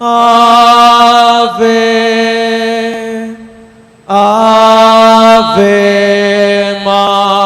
Ave, Ave Maria.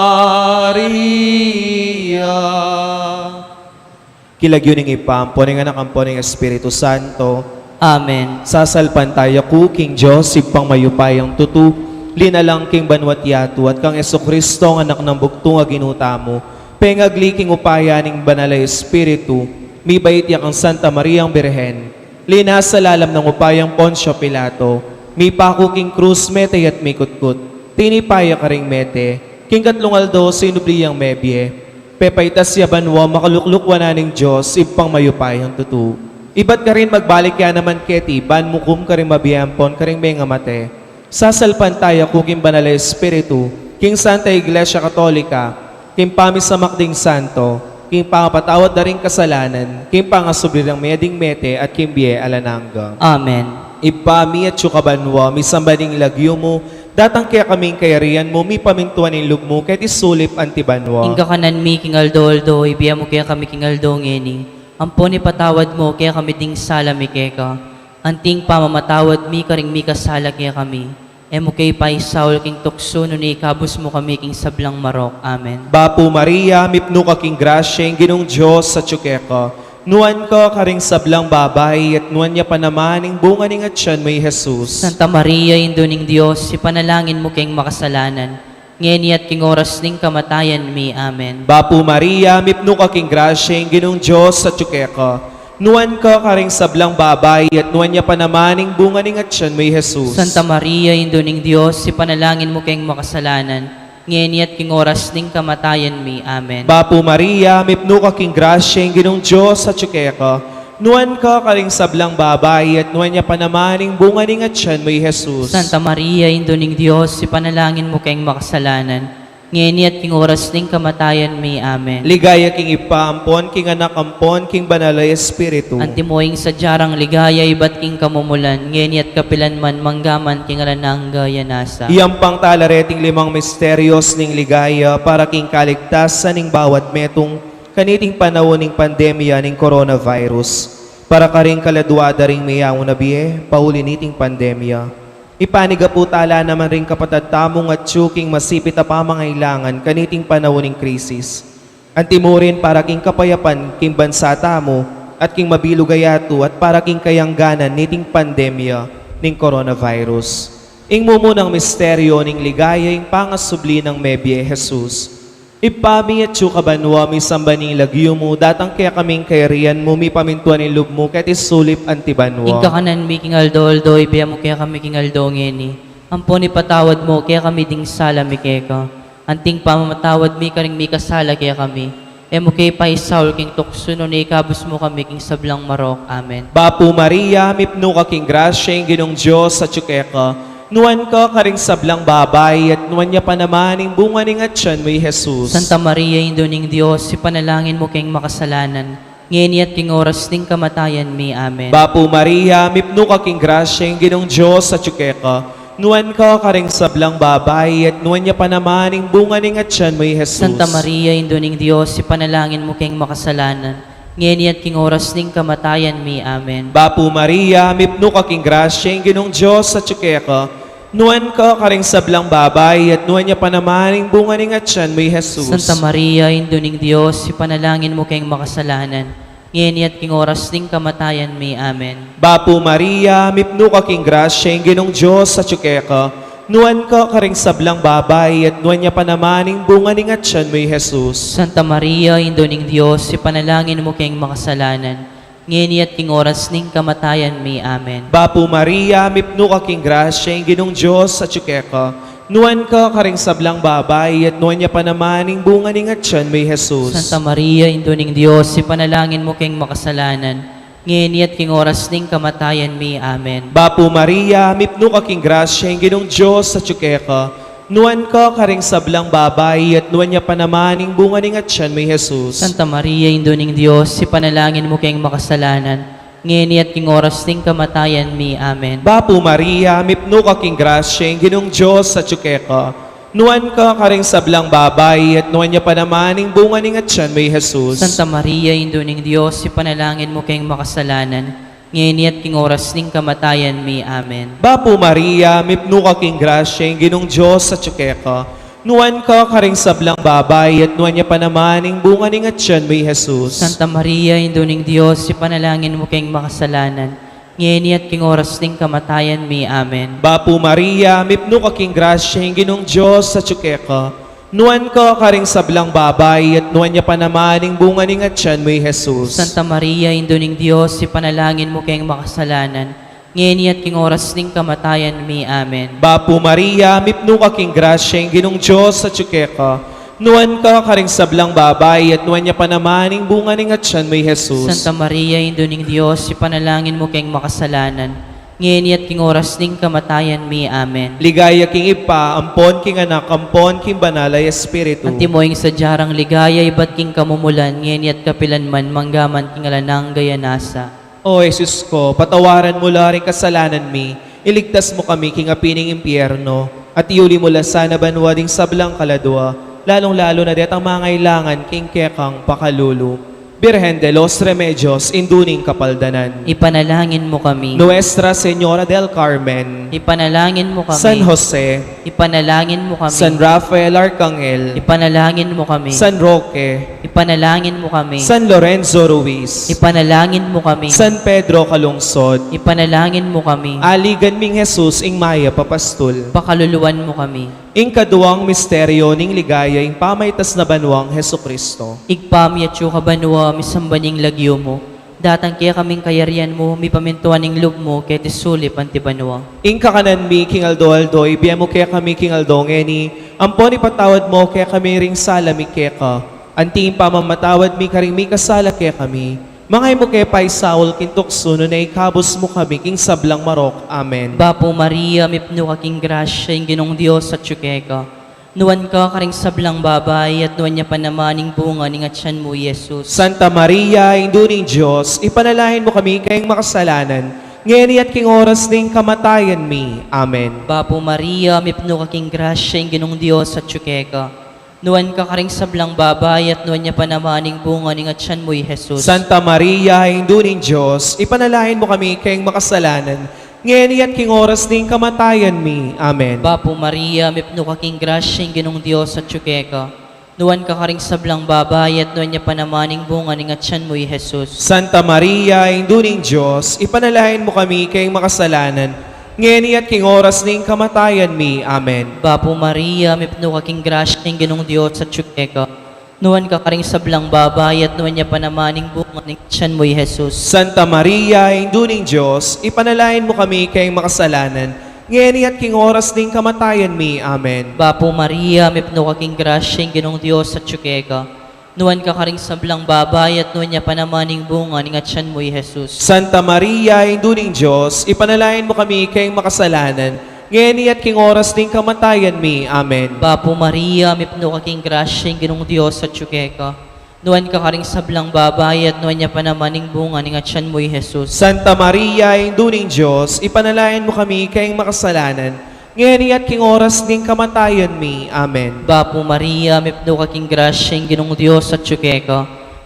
Kilagyoning ipampo ng anak ampo ng Espiritu Santo. Amen. Sasalpan tayo ku, King Joseph, pang mayupayang tutu, linalang King Banwat Yatu, at kang Jesucristo, anak ng bugtong aginuta mo, pengagliking upayaning banalay Espiritu, mi bait yak ang Santa Maria ang Birhen, linas sa lalam ng upayang Poncio Pilato, mi paku King Cruz mete at mikutkut, tinipaya ka ring mete, King Katlungaldo sinubliyang mebye, pepaitas yabanwa makaluklukwa na ng Diyos, ipang mayupayang tutu. Iba't ka rin magbalik ya naman keti, ban mukum ka rin mabiyampon ka rin may ngamate. Sasalpan tayo kuking banalay Espiritu, King Santa Iglesia Katolika, King Pamisamak ding Santo, King Pangapatawad na rin kasalanan, King Pangasubli ng meding mete at King Bie Alananga. Amen. Ipami at syukabanwa, mi sambaning lagyo mo, datang kaya kaming kayarian mo, mi pamintuan ng lug mo, kahit isulip antibanwa. Inga kanan mi King Aldo, ibiya mo kaya kami King Aldo ngeni. Ampon ipatawad mo kaya kami ding sala mi keka. Anting pamamatawad mi karing mi kasala kaya kami. Emo kay pay Saul King tukso no ni kabus mo kami King sablang marok. Amen. Bapu Maria, mipno ka King Grasya, ginong Diyos sa tsukeka. Nuan ka karing sablang babay, at nuan niya pa naman ang bunga ning atyan may Jesus. Santa Maria, Induning Diyos, ipanalangin mo kayong makasalanan. Ngeni at king oras ning kamatayan mi. Amen. Bapu Maria, mipno ka King Grasya, ginong Diyos sa tsukeka. Nuan ka karing sablang babay, at nuan niya pa naman ang bunga ning atyan may Jesus. Santa Maria, Induning Diyos, ipanalangin mo kayong makasalanan. Ngeni at king oras ning kamatayan mi. Amen. Bapu Maria, mipno ka King Grasya, ginong Diyos sa tsukeka. Nuan ka karing sablang babay, at nuan niya pa naman ang bunga ning atyan may Jesus. Santa Maria, Induning Diyos, ipanalangin mo kayong makasalanan. Ngeni at king oras ning kamatayan mi. Amen. Ligaya King ipaampon, King anak ampon, King banalay Espiritu. Antimoing sa jarang ligaya, iba't king kamumulan. Ngeni at kapilan man, manggaman king alananga yanasa. Iyang pang talareting limang misteryos ning ligaya para King kaligtasan ning bawat metong kaniting panahon ning pandemya ning coronavirus. Para karing kaladwada ring mayang unabiye, pauliniting pandemya. Ipaniga po tala naman ring kapatatamong at tsuking masipit na pamangailangan kaniting panahon ning krisis. Antimurin para King kapayapan, King bansa tamo, at King mabilugayato, at para King kayangganan niting pandemya ning coronavirus. Ing mumunang misteryo ning ligaya ing pangasubli ng mebye Jesus. Ipami at syukabanwa mi sambaning lagyo mo, datang kaya kaming kayarian mo, mi pamintuan ng lub mo, kahit isulip antibanwa. Inka kanan mi King Aldo, ibiya mo kaya kami King Aldo ngeni. Ampon ipatawad mo kaya kami ding sala mi keka. Anting pamamatawad mi karing mi kasala kaya kami. Emo kay pay Saul King tukso no ni kabus mo kami King sablang marok. Amen. Bapu Maria, mipno ka King Grasya, ginong Diyos sa tsukeka. Nuan ka karing sablang babay, at nuan niya pa naman ang bunga ning atyan may Jesus. Santa Maria, Induning Diyos, ipanalangin mo kayong makasalanan. Ngeni at king oras ning kamatayan mi. Amen. Bapu Maria, mipno ka King Grasya, ginong Diyos sa tsukeka. Nuan ka karing sablang babay, at nuan niya pa naman ang bunga ning atyan may Jesus. Santa Maria, Induning Diyos, ipanalangin mo kayong makasalanan. Ngeni at king oras ning kamatayan mi. Amen. Bapu Maria, mipno ka King Grasya, ginong Diyos sa tsukeka. Nuan ka karing sablang babay, at nuan niya pa naman ang bunga ning atyan may Jesus. Santa Maria, Induning Diyos, ipanalangin mo kayong makasalanan. Ngeni at king oras ning kamatayan mi. Amen. Bapu Maria, mipno ka King Grasya, ginong Diyos sa tsukeka. Nuan ka karing sablang babay, at nuan niya pa naman ang bunga ning atyan may Jesus. Santa Maria, Induning Diyos, ipanalangin mo kayong makasalanan. Ngeni at king oras ning kamatayan mi. Amen. Bapu Maria, mipno ka King Grasya, ginong Diyos sa tsukeka. Nuan ka karing sablang babay, at nuan niya pa naman ang bunga ning atyan may Jesus. Santa Maria, Induning Diyos, ipanalangin mo kayong makasalanan. Ngeni at king oras ning kamatayan mi. Amen. Bapu Maria, mipno ka King Grasya, ginong Diyos sa tsukeka. Nuan ka karing sablang babay, at nuan niya pa naman ang bunga ning atyan may Jesus. Santa Maria, Induning Diyos, ipanalangin mo kayong makasalanan. Ngeni at king oras ning kamatayan mi. Amen. Bapu Maria, mipno ka King Grasya, ginong Diyos sa tsukeka. Nuan ka karing sablang babay, at nuan niya pa naman ang bunga ning atyan may Jesus. Santa Maria, Induning Diyos, ipanalangin mo kayong makasalanan. ngayon at king oras ning kamatayan mi. Amen. Bapo Maria, mipno ka king grasya, yung ginong Diyos sa tsukeka. Nuan ka karing sablang babay, at nuan niya pa naman, ing bunga ning at siyan may Jesus. Santa Maria, induning Diyos, ipanalangin mo kayong makasalanan, ngayon at king oras ning kamatayan mi. Amen. Bapo Maria, mipno ka king grasya, yung ginong Diyos sa tsukeka. Nuan ka karing sablang babay, at nuan niya pa naman, ing bunga ning at siyan may Jesus. Santa Maria, induning Diyos, ipanalangin mo kayong makasalanan, ngayon at king oras ning kamatayan mi. Amen. Bapo Maria, mipno ka king grasya, yung ginong Diyos sa tsukeka. Nuan ka karing sablang babay, at nuan niya pa naman, ing bunga ning at siyan may Jesus. Santa Maria, induning Diyos, ipanalangin mo kayong makasalanan, ngayon at king oras ning kamatayan mi. Amen. Ligaya king ipa, ampon king anak, ampon king banalay espiritu. Antimoing sa jarang ligaya, iba't king kamumulan, ngayon at kapilanman, manggaman king alanang gayanasa. O Jesus ko, patawaran mo la rin kasalanan mi, iligtas mo kami king apining impyerno, at iuli mo la sana banwading sablang kaladwa, lalong-lalo na det ang mga kailangan king kekang pakalulu. Birhen de los Remedios, induning kapaldanan. Ipanalangin mo kami. Nuestra Señora del Carmen, Ipanalangin mo kami. San Jose, Ipanalangin mo kami. San Rafael Arcangel, Ipanalangin mo kami. San Roque, Ipanalangin mo kami. San Lorenzo Ruiz, Ipanalangin mo kami. San Pedro Calungsod, Ipanalangin mo kami. aligan ming Jesus ing Maya Papastul. Pakaluluwan mo kami. Ing kaduwang misteryo ning ligaya ing pamaytas na banwang Heso Kristo. Igpami at yung kabanwa, misambaning lagyo mo. Datang kaya kaming kayarian mo, mi pamintuan ng loob mo, kaya tisulip ang tibanwa. Ing kakanan mi king Aldo, ibiya mo kaya kami king Aldo ngeni, ampon ipatawad mo kaya kami ring sala mi keka. Anting pamamatawad mi karing mi kasala kaya kami. Mangay mo kaya pa'y Saul kintukso no na ikabos mo kami king sablang marok. Amen. Bapo Maria, mipno ka king grasya, yung ginong Diyos at tsukeka. Nuwan ka karing sablang babay, at nuwan niya pa naman ng bunga ng atyan mo, Jesus. Santa Maria, induning Diyos, ipanalahin mo kami kayong makasalanan, ngayon at king oras ning kamatayan mi. Amen. Bapo Maria, mipno ka king grasya, yung ginong Diyos at tsukeka. Nuwan ka karing sablang babay, at nuwan niya pa naman ng bunga ng atyan mo, Jesus. Santa Maria, induning Diyos, ipanalahin mo kami kayong makasalanan, ngayon at king oras ning kamatayan mi. Amen. Bapo Maria, mipno ka king grasya, yung ginong Diyos at tsukeka. Nuwan ka karing sablang babay, at nuwan niya pa naman ng bunga ng atyan mo, Jesus. Santa Maria, induning Diyos, ipanalahin mo kami kayong makasalanan, ngayon at king oras ning kamatayan mi. Amen. Bapo Maria, mipno ka king grasya, yung ginong Diyos at tsukeka. Nuwan ka karing sablang babay, at nuwan niya pa naman ng bunga ng atyan mo, Jesus. Santa Maria, induning Diyos, ipanalahin mo kami kayong makasalanan, ngayon at king oras ning kamatayan mi. Amen. Bapo Maria, mipno ka king grasya, yung ginong Diyos at tsukeka. Nuwan ka karing sablang babay, at nuwan niya pa naman ng bunga ng atyan mo, Jesus. Santa Maria, induning Diyos, ipanalahin mo kami kayong makasalanan, ngayon at king oras ning kamatayan mi. Amen. Bapo Maria, mipno ka king grasya, yung ginong Diyos at tsukeka. Nuwan ka karing sablang babay, at nuwan niya pa naman ng bunga ng atyan mo, Jesus. Santa Maria, induning Diyos, ipanalahin mo kami kayong makasalanan, ngayon at king oras ning kamatayan mi. Amen. Bapo Maria, mipno ka king grasya, yung ginong Diyos at tsukeka.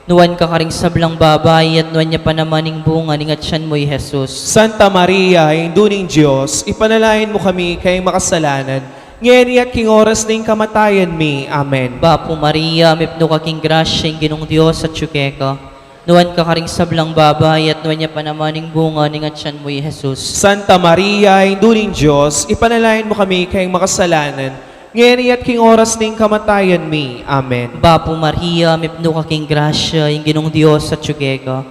Nuwan ka karing sablang babay, at nuwan niya pa naman ng bunga ng atyan mo, Jesus. Santa Maria, induning Diyos, ipanalahin mo kami kayong makasalanan, ngayon at king oras ning kamatayan mi. Amen. Bapo Maria, mipno ka king grasya, yung ginong Diyos at tsukeka. Nuwan ka karing sablang babay, at nuwan niya pa naman ng bunga ng atyan mo, Jesus. Santa Maria, induning Diyos, ipanalahin mo kami kayong makasalanan, ngayon at king oras ning kamatayan mi. Amen. Bapo Maria, mipno ka king grasya, yung ginong Diyos at tsukeka.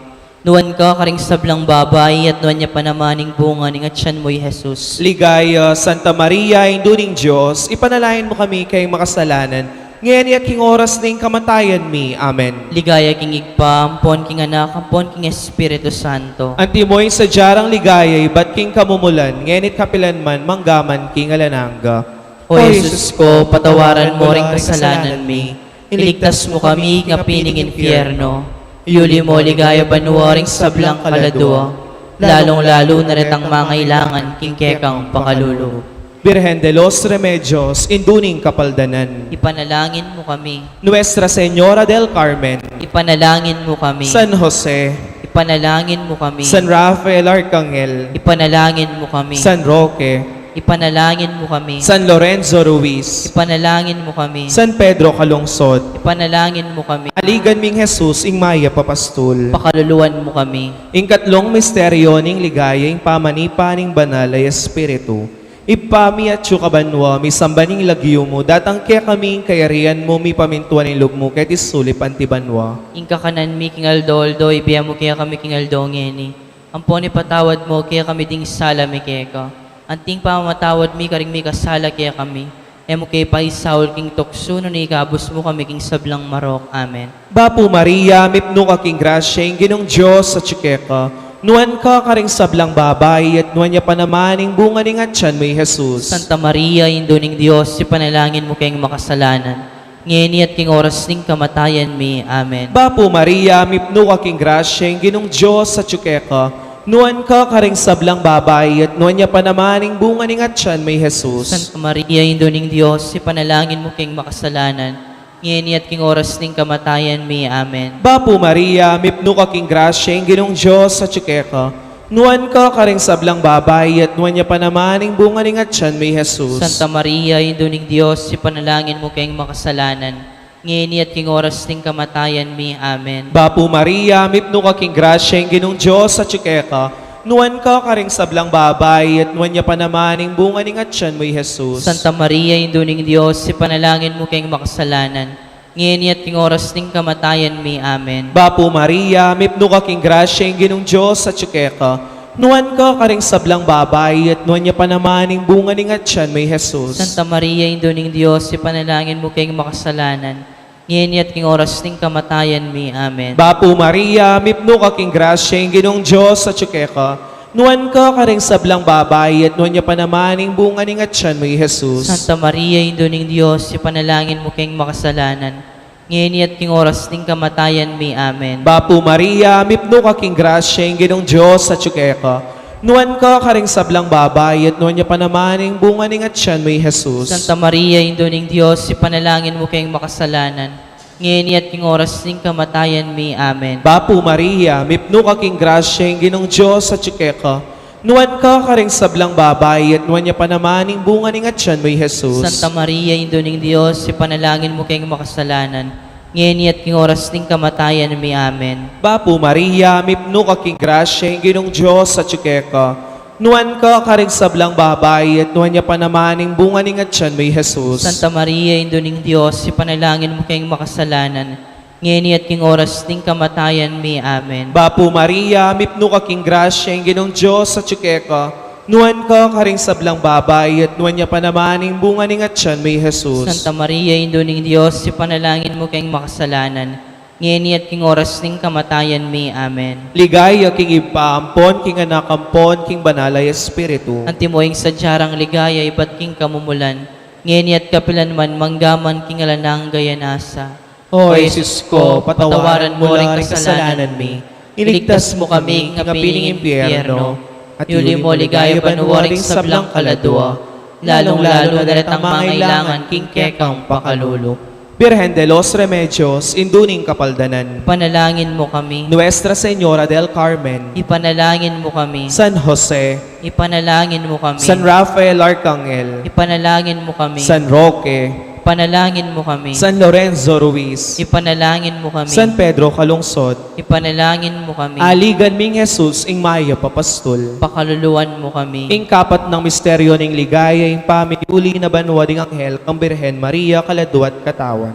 Nuwan ka karing sablang babay, at nuwan niya pa naman ng bunga ng atyan mo, Jesus. Ligaya, Santa Maria, induning Diyos, ipanalahin mo kami kayong makasalanan, ngayon at king oras ning kamatayan mi. Amen. Ligaya king igpa, ampon king anak, ampon king Espiritu Santo. Antimoy sa jarang ligaya, ba't king kamumulan, ngayon at kapilanman, manggaman king alananga. O Jesus ko, patawaran mo ring kasalanan mi. Iligtas mo kami ng pining impyerno. Iuli mo ligaya banwa ring sablang kaladwa. Lalong-lalo na rin ang mangailangan king kekang pakalulu. Birhen de los Remedios, induning kapaldanan. Ipanalangin mo kami. Nuestra Señora del Carmen, Ipanalangin mo kami. San Jose, Ipanalangin mo kami. San Rafael Arcangel, Ipanalangin mo kami. San Roque, Ipanalangin mo kami. San Lorenzo Ruiz, Ipanalangin mo kami. San Pedro Calungsod, Ipanalangin mo kami. aligan ming Jesus ing Maya Papastol. Pakaluluan mo kami. Ing katlong misteryo ning ligaya ing pamanipa ning banal ay Espiritu. Ipami at kabanwa, mi sambaning lagyo mo, datang kaya kami kayarian mo, mi pamintuan ng loob mo, kaya tisulip antibanwa. Ingka kanan mi kingaldo, ibiya mo kaya kami kingaldo ngeni. Amponi patawad mo kaya kami ding sala mi kaya ka. Anting pamamatawad mi karing mi kasala kaya kami. Emo kay paisaul king toksuno ni ikabos mo kami king sablang marok. Amen. Bapu Maria, mipno ka king grasya, ing ginong Diyos sa tsikeka, nuan ka karing sablang babay, at nuan niya panamaning bunga ning atyan mo Jesus. Santa Maria, Induning Diyos, si panalangin mo kayong makasalanan. Ngeni at king oras ning kamatayan mi. Amen. Bapu Maria, mipno ka king grasya, ing ginong Diyos sa tsikeka, nuan ka karing sablang babay, at nuan niya panamaning bunga ning atyan mo Jesus. Santa Maria, Induning Diyos, si panalangin mo kayong makasalanan. Ngeni at king oras ning kamatayan mi. Amen. Bapu Maria, mipno ka king grasya, ing ginong Diyos sa tsikeka, nuan ka karing sablang babay, at nuan niya panamaning bunga ning atyan mo Jesus. Santa Maria, Induning Diyos, si panalangin mo kayong makasalanan. Ngeni at king oras ning kamatayan mi. Amen. Bapu Maria, mipno ka king grasya, ing ginong Diyos sa tsikeka, nuan ka karing sablang babay, at nuan niya panamaning bunga ning atyan mo Jesus. Santa Maria, Induning Diyos, si panalangin mo kayong makasalanan. Ngeni at king oras ning kamatayan mi. Amen. Bapu Maria, mipno ka king grasya, ing ginong Diyos sa tsikeka, nuan ka karing sablang babay, at nuan niya panamaning bunga ning atyan mo Jesus. Santa Maria, Induning Diyos, si panalangin mo kayong makasalanan. Ngeni at king oras ning kamatayan mi. Amen. Bapu Maria, mipno ka king grasya, ing ginong Diyos sa tsikeka, nuan ka karing sablang babay, at nuan niya panamaning bunga ning atyan mo Jesus. Santa Maria, Induning Diyos, si panalangin mo kayong makasalanan. Ngeni at king oras ning kamatayan mi. Amen. Bapu Maria, mipno ka king grasya, ing ginong Diyos sa tsikeka, nuan ka karing sablang babay, at nuan niya panamaning bunga ning atyan mo Jesus. Santa Maria, Induning Diyos, si panalangin mo kayong makasalanan. Ngeni at king oras ning kamatayan mi. Amen. Bapu Maria, mipno ka king grasya, ing ginong Diyos sa tsikeka, nuan ka karing sablang babay, at nuan niya panamaning bunga ning atyan mo Jesus. Santa Maria, Induning Diyos, si panalangin mo kayong makasalanan. Ngeni at king oras ning kamatayan mi. Amen. Bapu Maria, mipno ka king grasya, ing ginong Diyos sa tsikeka, nuan ka karing sablang babay, at nuan niya panamaning bunga ning atyan mo Jesus. Santa Maria, Induning Diyos, si panalangin mo kayong makasalanan. Ngeni at king oras ning kamatayan mi. Amen. Bapu Maria, mipno ka king grasya, ing ginong Diyos sa tsikeka, nuan ka karing sablang babay, at nuan niya panamaning bunga ning atyan mo Jesus. Santa Maria, Induning Diyos, si panalangin mo kayong makasalanan. Ngeni at king oras ning kamatayan mi. Amen. Ligaya king ipaampon, king anakampon, king banalay Espiritu. Antimoing sadyarang ligaya, iba't king kamumulan. Ngeni at kapilanman, manggaman king alanang gayanasa. O Jesus ko, patawaran mo ring kasalanan mi. Iligtas mo kami ng kapiling impyerno. At yuli mo ligaya panuwaring sablang kaladwa. Lalong-lalo na ang mangailangan king kekang pakalulok. Birhen de los Remedios, induning kapaldanan. Ipanalangin mo kami. Nuestra Señora del Carmen. Ipanalangin mo kami. San Jose. Ipanalangin mo kami. San Rafael Arcangel. Ipanalangin mo kami. San Roque. Ipanalangin mo kami. San Lorenzo Ruiz. Ipanalangin mo kami. San Pedro Calungsod. Ipanalangin mo kami. Aligan ming Jesus ing Maya Papastol. Pakaluluan mo kami. Ing kapat ng misteryo ning ligaya, ing pamiuli na banwa ding anghel, kang Birhen Maria, kalado at katawan.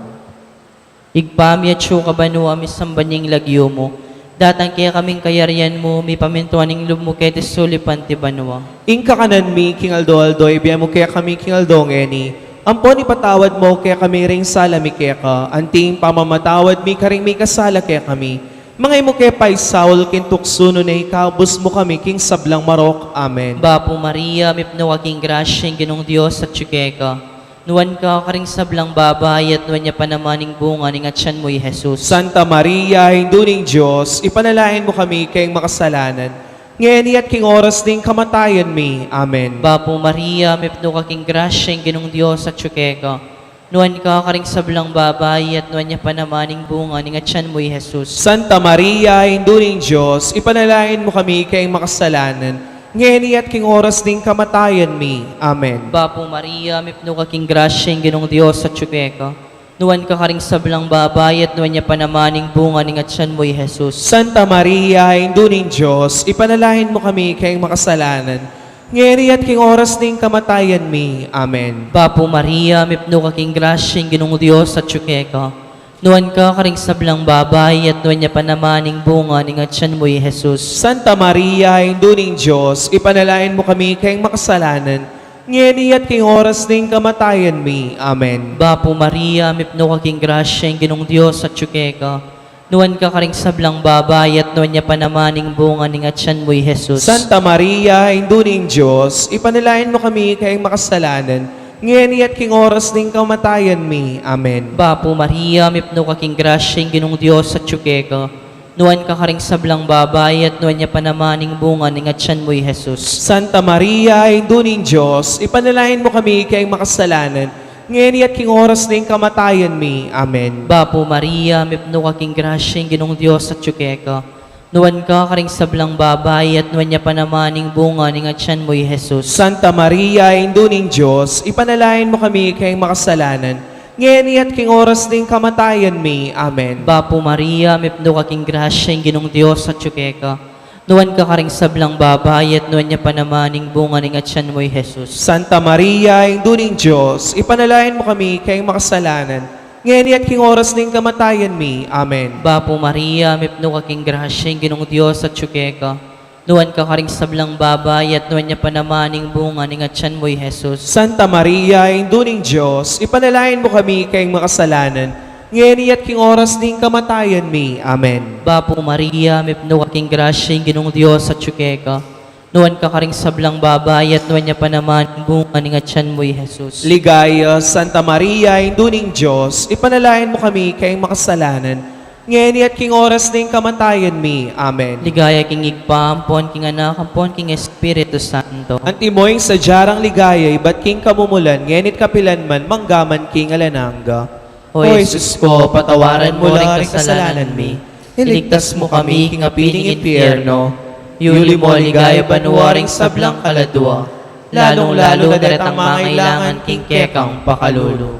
Igpami at siyo kabano ami sambanying lagyo mo. Datang kaya kaming kayarian mo, mi pamintuan ning loob mo kaya sulipan ti banwa. Ing kakanan mi, King Aldo, ibiya mo kaya kami, King Aldo, ngeni. Ampon ipatawad mo kaya kami ring sala mi kaya ka. Anting pamamatawad mi karing mi kasala kaya kami. Mga imo kaya pa'y Saul kintuksuno na ikabos mo kami, King sablang marok. Amen. Bapo Maria, mipno aking grasya, ginong Diyos at tsukeka. Nuwan ka karing sablang babay at nuwan niya panamaning bunga ning atyan mo, Jesus. Santa Maria, hinduning Diyos, ipanalain mo kami kayong makasalanan. Ngayon at king oras ding kamatayan mi. Amen. Bapo Maria, mipno aking grasya, ginong Diyos at tsukeka. Nuan ka karing sablang babay at nuan niya panamaning bunga ni nga tiyan mo'y Jesus. Santa Maria, Induling Diyos, ipanalangin mo kami kayong makasalanan, ngayon at king oras ding kamatayan mi. Amen. Bapo Maria, mipno ka king grasya ng ginong Diyos sa tsukeka. Nuan ka karing sablang babay at nuan niya panamaning bunga ni nga tiyan mo'y Jesus. Santa Maria, Induling Diyos, ipanalangin mo kami kayong makasalanan, ngayon at king oras ding kamatayan mi. Amen. Bapo Maria, mipno ka king grasya ng ginong Diyos sa tsukeka. Nuan ka karing sablang babay at nuan niya panamaning bunga ni nga tiyan mo'y Jesus. Santa Maria, Induling Diyos, ipanalangin mo kami kayong makasalanan, ngayon at king oras ding kamatayan mi. Amen. Bapo Maria, mipno ka king grasya ng ginong Diyos sa tsukeka. Nuan ka karing sablang babay at nuan niya panamaning bunga ni nga tiyan mo'y Jesus. Santa Maria, Induling Diyos, ipanalangin mo kami kayong makasalanan, ngayon at king oras ding kamatayan mi. Amen. Bapo Maria, mipno ka king grasya ng ginong Diyos sa tsukeka. Nuan ka karing sablang babay at nuan niya panamaning bunga ni nga tiyan mo'y Jesus. Santa Maria, Induling Diyos, ipanalangin mo kami kayong makasalanan, ngayon at king oras ding kamatayan mi. Amen. Bapo Maria, mipno ka king grasya ng ginong Diyos sa tsukeka. Nuan ka karing sablang babay at nuan niya panamaning bunga ni nga tiyan mo'y Jesus. Santa Maria, Induling Diyos, ipanalangin mo kami kayong makasalanan, ngayon at king oras ding kamatayan mi. Amen. Bapo Maria, mipno ka king grasya ng ginong Diyos sa tsukeka. Nuan ka karing sablang babay at nuan niya panamaning bunga ni nga tiyan mo'y Jesus. Santa Maria, Induling Diyos, ipanalangin mo kami kayong makasalanan, ngayon at king oras ding kamatayan mi. Amen. Bapo Maria, mipno ka king grasya ng ginong Diyos sa tsukeka. Nuan ka karing sablang babay at nuan niya panamaning bunga ni nga tiyan mo'y Jesus. Santa Maria, Induling Diyos, ipanalangin mo kami kayong makasalanan, ngayon at king oras ding kamatayan mi. Amen. Bapo Maria, mipno ka king grasya ng ginong Diyos sa tsukeka. Nuan ka karing sablang babay at nuan niya panamaning bunga ni nga tiyan mo'y Jesus. Ligaya, Santa Maria, Induling Diyos, ipanalangin mo kami kayong makasalanan, ngayon at king oras ding kamatayan mi. Amen. Ligaya king igpa, ampon king anak, ampon king Espiritu Santo. Antimoy sa jarang ligayay, ba't king kamumulan, ngayon at kapilan man, manggaman king alananga. O Jesus ko, patawaran mo rin kasalanan mi. Iligtas mo kami king apiling impyerno. Yuli mo ligaya banuwaring sablang kaladwa. Lalong-lalo na daratang mangailangan king kekang pakalulu.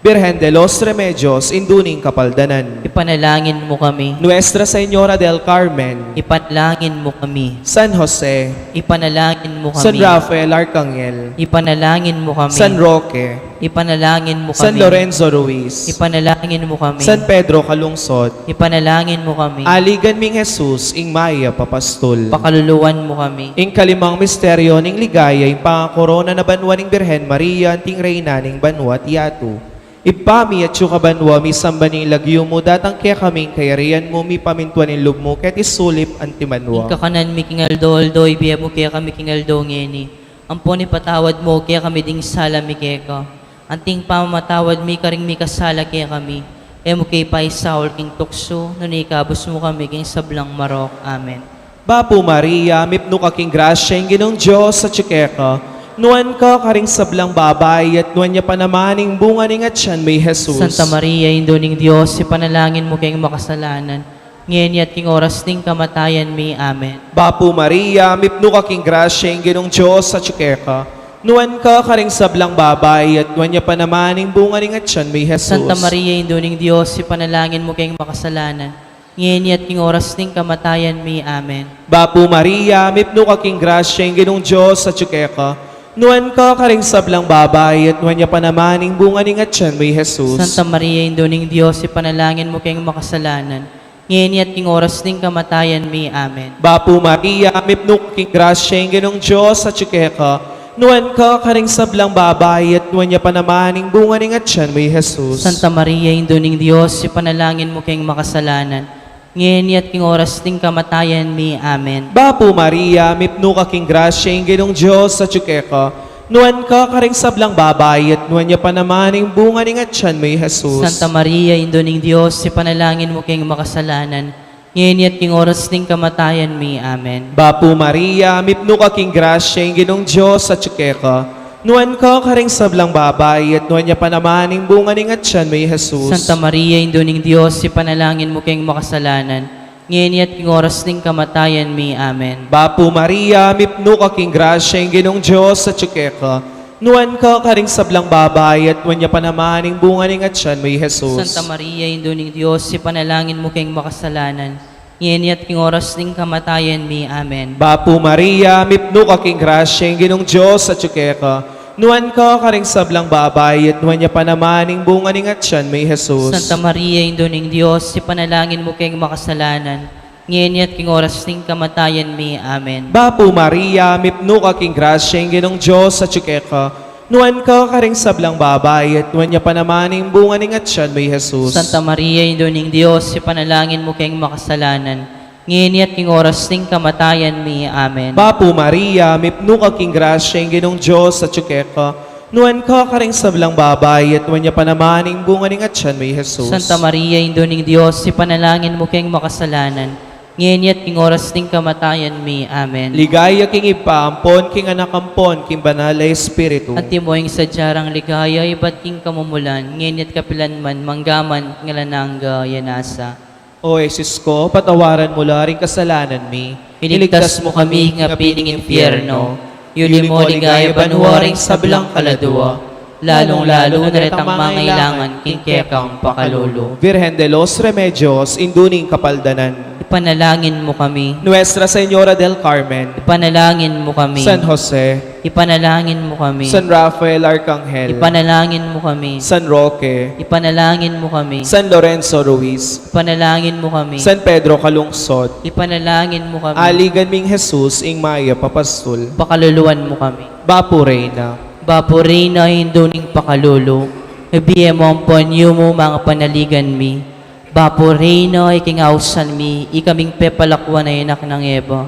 Birhen de los Remedios, Induning Kapaldanan. Ipanalangin mo kami. Nuestra Señora del Carmen, Ipanalangin mo kami. San Jose, Ipanalangin mo San kami. Rafael Arcangel, Ipanalangin mo kami. San Roque, Ipanalangin mo kami. San Lorenzo Ruiz, Ipanalangin mo kami. San Pedro Calungsod, Ipanalangin mo kami. Aligan ming Jesus, ing Maya Papastol. Pakaluluwan mo kami. Ing kalimang misteryo ning ligaya, ing pangakorona na banwa ning Birhen Maria, anting reyna ning banwa at yatu. Ipami at syuka banwa, mi samba ning lagyo mo, datang kaya kaming kayarian mo, mi pamintuan ning lub mo, ket isulip antimanwa. Kakanan mi kingaldo-aldo, ibiya mo kaya kami kingaldo ngeni. Ampon ipatawad mo, kaya kami ding sala mi keka. Anting pamamatawad mi karing mi kasala kaya kami. E mo kay paisaol king tukso, nunikabos mo kami king sablang marok. Amen. Bapo Maria, mipno ka king grasya, ing ginong Diyos sa tsikeka, nuan ka karing sablang babay, at nuan niya panamaning bunga ning at siyan may Jesus. Santa Maria, Induning Diyos, ipanalangin mo kayong makasalanan. Ngayon at king oras ding kamatayan mi. Amen. Bapo Maria, mipno ka king grasya, ing ginong Diyos sa tsikeka, nuan ka karing sablang babay, at nuan niya panamaning bunga ning at siyan may Jesus. Santa Maria, Induning Diyos, ipanalangin mo kayong makasalanan. Ngayon at king oras ding kamatayan mi. Amen. Bapo Maria, mipno ka king grasya, ing ginong Diyos sa tsikeka, nuan ka karing sablang babay, at nuan niya panamaning bunga ning at siyan may Jesus. Santa Maria, Induning Diyos, ipanalangin mo kayong makasalanan. Ngayon at king oras ding kamatayan mi. Amen. Bapo Maria, mipno ka king grasya, ing ginong Diyos sa tsikeka, nuan ka karing sablang babay, at nuan niya panamaning bunga ning at siyan may Jesus. Santa Maria, Induning Diyos, ipanalangin mo kayong makasalanan. Ngayon at king oras ding kamatayan mi. Amen. Bapo Maria, mipno ka king grasya, ing ginong Diyos sa tsikeka, nuan ka karing sablang babay, at nuan niya panamaning bunga ning at siyan may Jesus. Santa Maria, Induning Diyos, ipanalangin mo kayong makasalanan. Ngayon at king oras ding kamatayan mi. Amen. Bapo Maria, mipno ka king grasya, ing ginong Diyos sa tsikeka, Nuan ka karing sablang babay, at nuan niya panamaning bunga ning at siyan may Jesus. Santa Maria, Induning Diyos, ipanalangin mo kayong makasalanan, ngayon at king oras ng kamatayan mi. Amen. Bapo Maria, mipno ka king grasya, yung ginong Diyos sa tsukeka. Nuan ka karing sablang babay, at nuan niya panamaning bunga ning at siyan may Jesus. Santa Maria, Induning Diyos, ipanalangin mo kayong makasalanan, ngayon at king oras ng kamatayan mi. Amen. Bapo Maria, mipno ka king grasya, yung ginong Diyos sa tsukeka. Nuan ka karing sablang babay, at nuan niya panamaning bunga ning at siyan may Jesus. Santa Maria, Induning Diyos, ipanalangin mo kayong makasalanan, ngayon at king oras ng kamatayan mi. Amen. Bapo Maria, mipno ka king grasya, yung ginong Diyos sa tsukeka. Nuan ka karing sablang babay, at nuan niya panamaning bunga ning at siyan may Jesus. Santa Maria, Induning Diyos, ipanalangin mo kayong makasalanan, ngayon at king oras ng kamatayan mi. Amen. Bapo Maria, mipno ka king grasya, yung ginong Diyos sa tsukeka. Nuan ka karing sablang babay, at nuan niya panamaning bunga ning at siyan may Jesus. Santa Maria, Induning Diyos, ipanalangin mo kayong makasalanan, ngayon at king oras ng kamatayan mi. Amen. Ligaya king ipaampon, king anakampon, king banal na Espiritu. At timoing sadyarang ligaya, iba't king kamumulan, ngayon at kapilanman, manggaman, ngalanangga, yanasa. O Jesus ko, patawaran mo laring kasalanan mi. Iligtas mo kami nga piling impyerno, yuli mo ligaya banwaring sablang kaladua, lalong-lalo na retang mangailangan king kekang pakalolo. Virgen de los Remedios, induning kapaldanan. Ipanalangin mo kami, Nuestra Señora del Carmen, ipanalangin mo kami, San Jose, ipanalangin mo kami, San Rafael Arcangel, ipanalangin mo kami, San Roque, ipanalangin mo kami, San Lorenzo Ruiz, ipanalangin mo kami, San Pedro Calungsod, ipanalangin mo kami, aligan ming Jesus, ing Maya Papastul, pakaluluan mo kami. Bapo Reina, Bapo Reina, hinduning pakalulu, ibiye mo ang ponyo mo mga panaligan mi. Bapo Reina, ikingausan mi, ikaming pepalakwan ay anak ng Eva.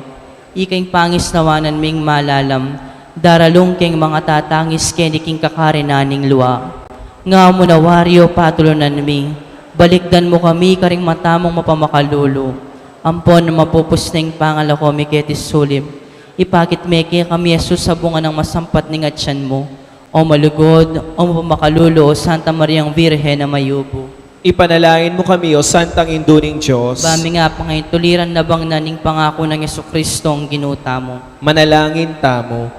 Ikaing pangis nawanan ming malalam, daralong king mga tatangis keniking kakarinaning luwa. Nga mo na waryo patulunan mi, balikdan mo kami karing matamong mapamakalulu. Ampon na mapupus na yung pangalako mi ketis sulim. Ipakit meke kami Jesus sa bunga ng masampat ning atyan mo. O malugod, o mapamakalulu, Santa Mariang Virhen na mayubo. ipanalangin mo kami, O Santang Induning Diyos. Bami nga pa ngayon, tuliran na bang naning pangako ng Jesucristo ang ginuta mo. Manalangin tamo.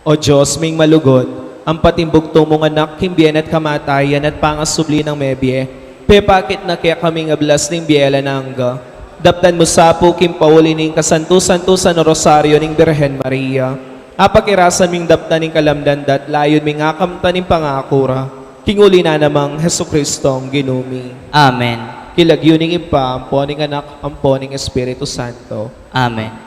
O Diyos, ming malugod, ang patimbugto mong anak, himbiyan at kamatayan at pangasubli ng mebye. Pepakit na kaya kaming ablas ng biyela nangga. Daptan mo sa po kimpauli ning kasantu-santusan o rosaryo ning Birhen Maria. Apakirasan ming daptan ning kalamdandat, layon ming akamta ning pangakura. Kinguli na namang Jesucristo ang ginumi. Amen. Kilagyuning ipa, ang poning anak, ang poning Espiritu Santo. Amen.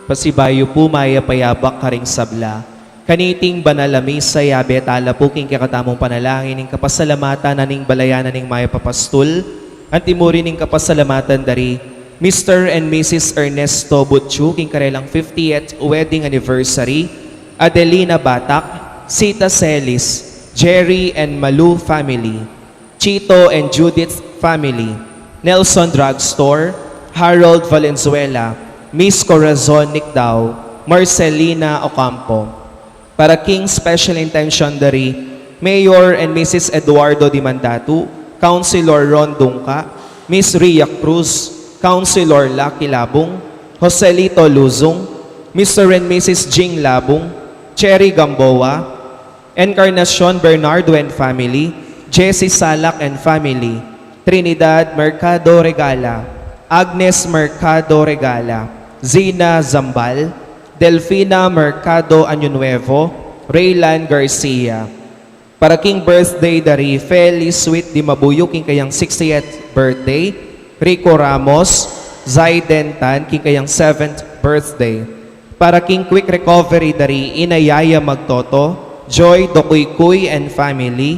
pasibayo po maya payabak karing sabla. Kaniting banalami sa yabe tala po king kakatamong panalangin ning kapasalamatan naning balayanan ning maya papastul, at timuri ning kapasalamatan dari Mr. and Mrs. Ernesto Butchu king karelang 50th wedding anniversary, Adelina Batak, Sita Celis, Jerry and Malu family, Chito and Judith family, Nelson Drugstore, Harold Valenzuela, Miss Corazon Nicdao, Marcelina Ocampo. Para King Special Intention dari Mayor and Mrs. Eduardo Dimandatu, Councilor Ron Dungka, Miss Ria Cruz, Councilor Lucky Labong, Joselito Luzong, Mr. and Mrs. Jing Labong, Cherry Gamboa, Encarnacion Bernardo and family, Jessie Salak and family, Trinidad Mercado Regala, Agnes Mercado Regala, Zina Zambal, Delfina Mercado Año Nuevo, Raylan Garcia. Para King birthday dari Feli Sweet Di Mabuyo king kayang 60th birthday, Rico Ramos, Zaiden Tan king kayang 7th birthday. Para King quick recovery dari Inayaya Magtoto, Joy Dokuykuy and family,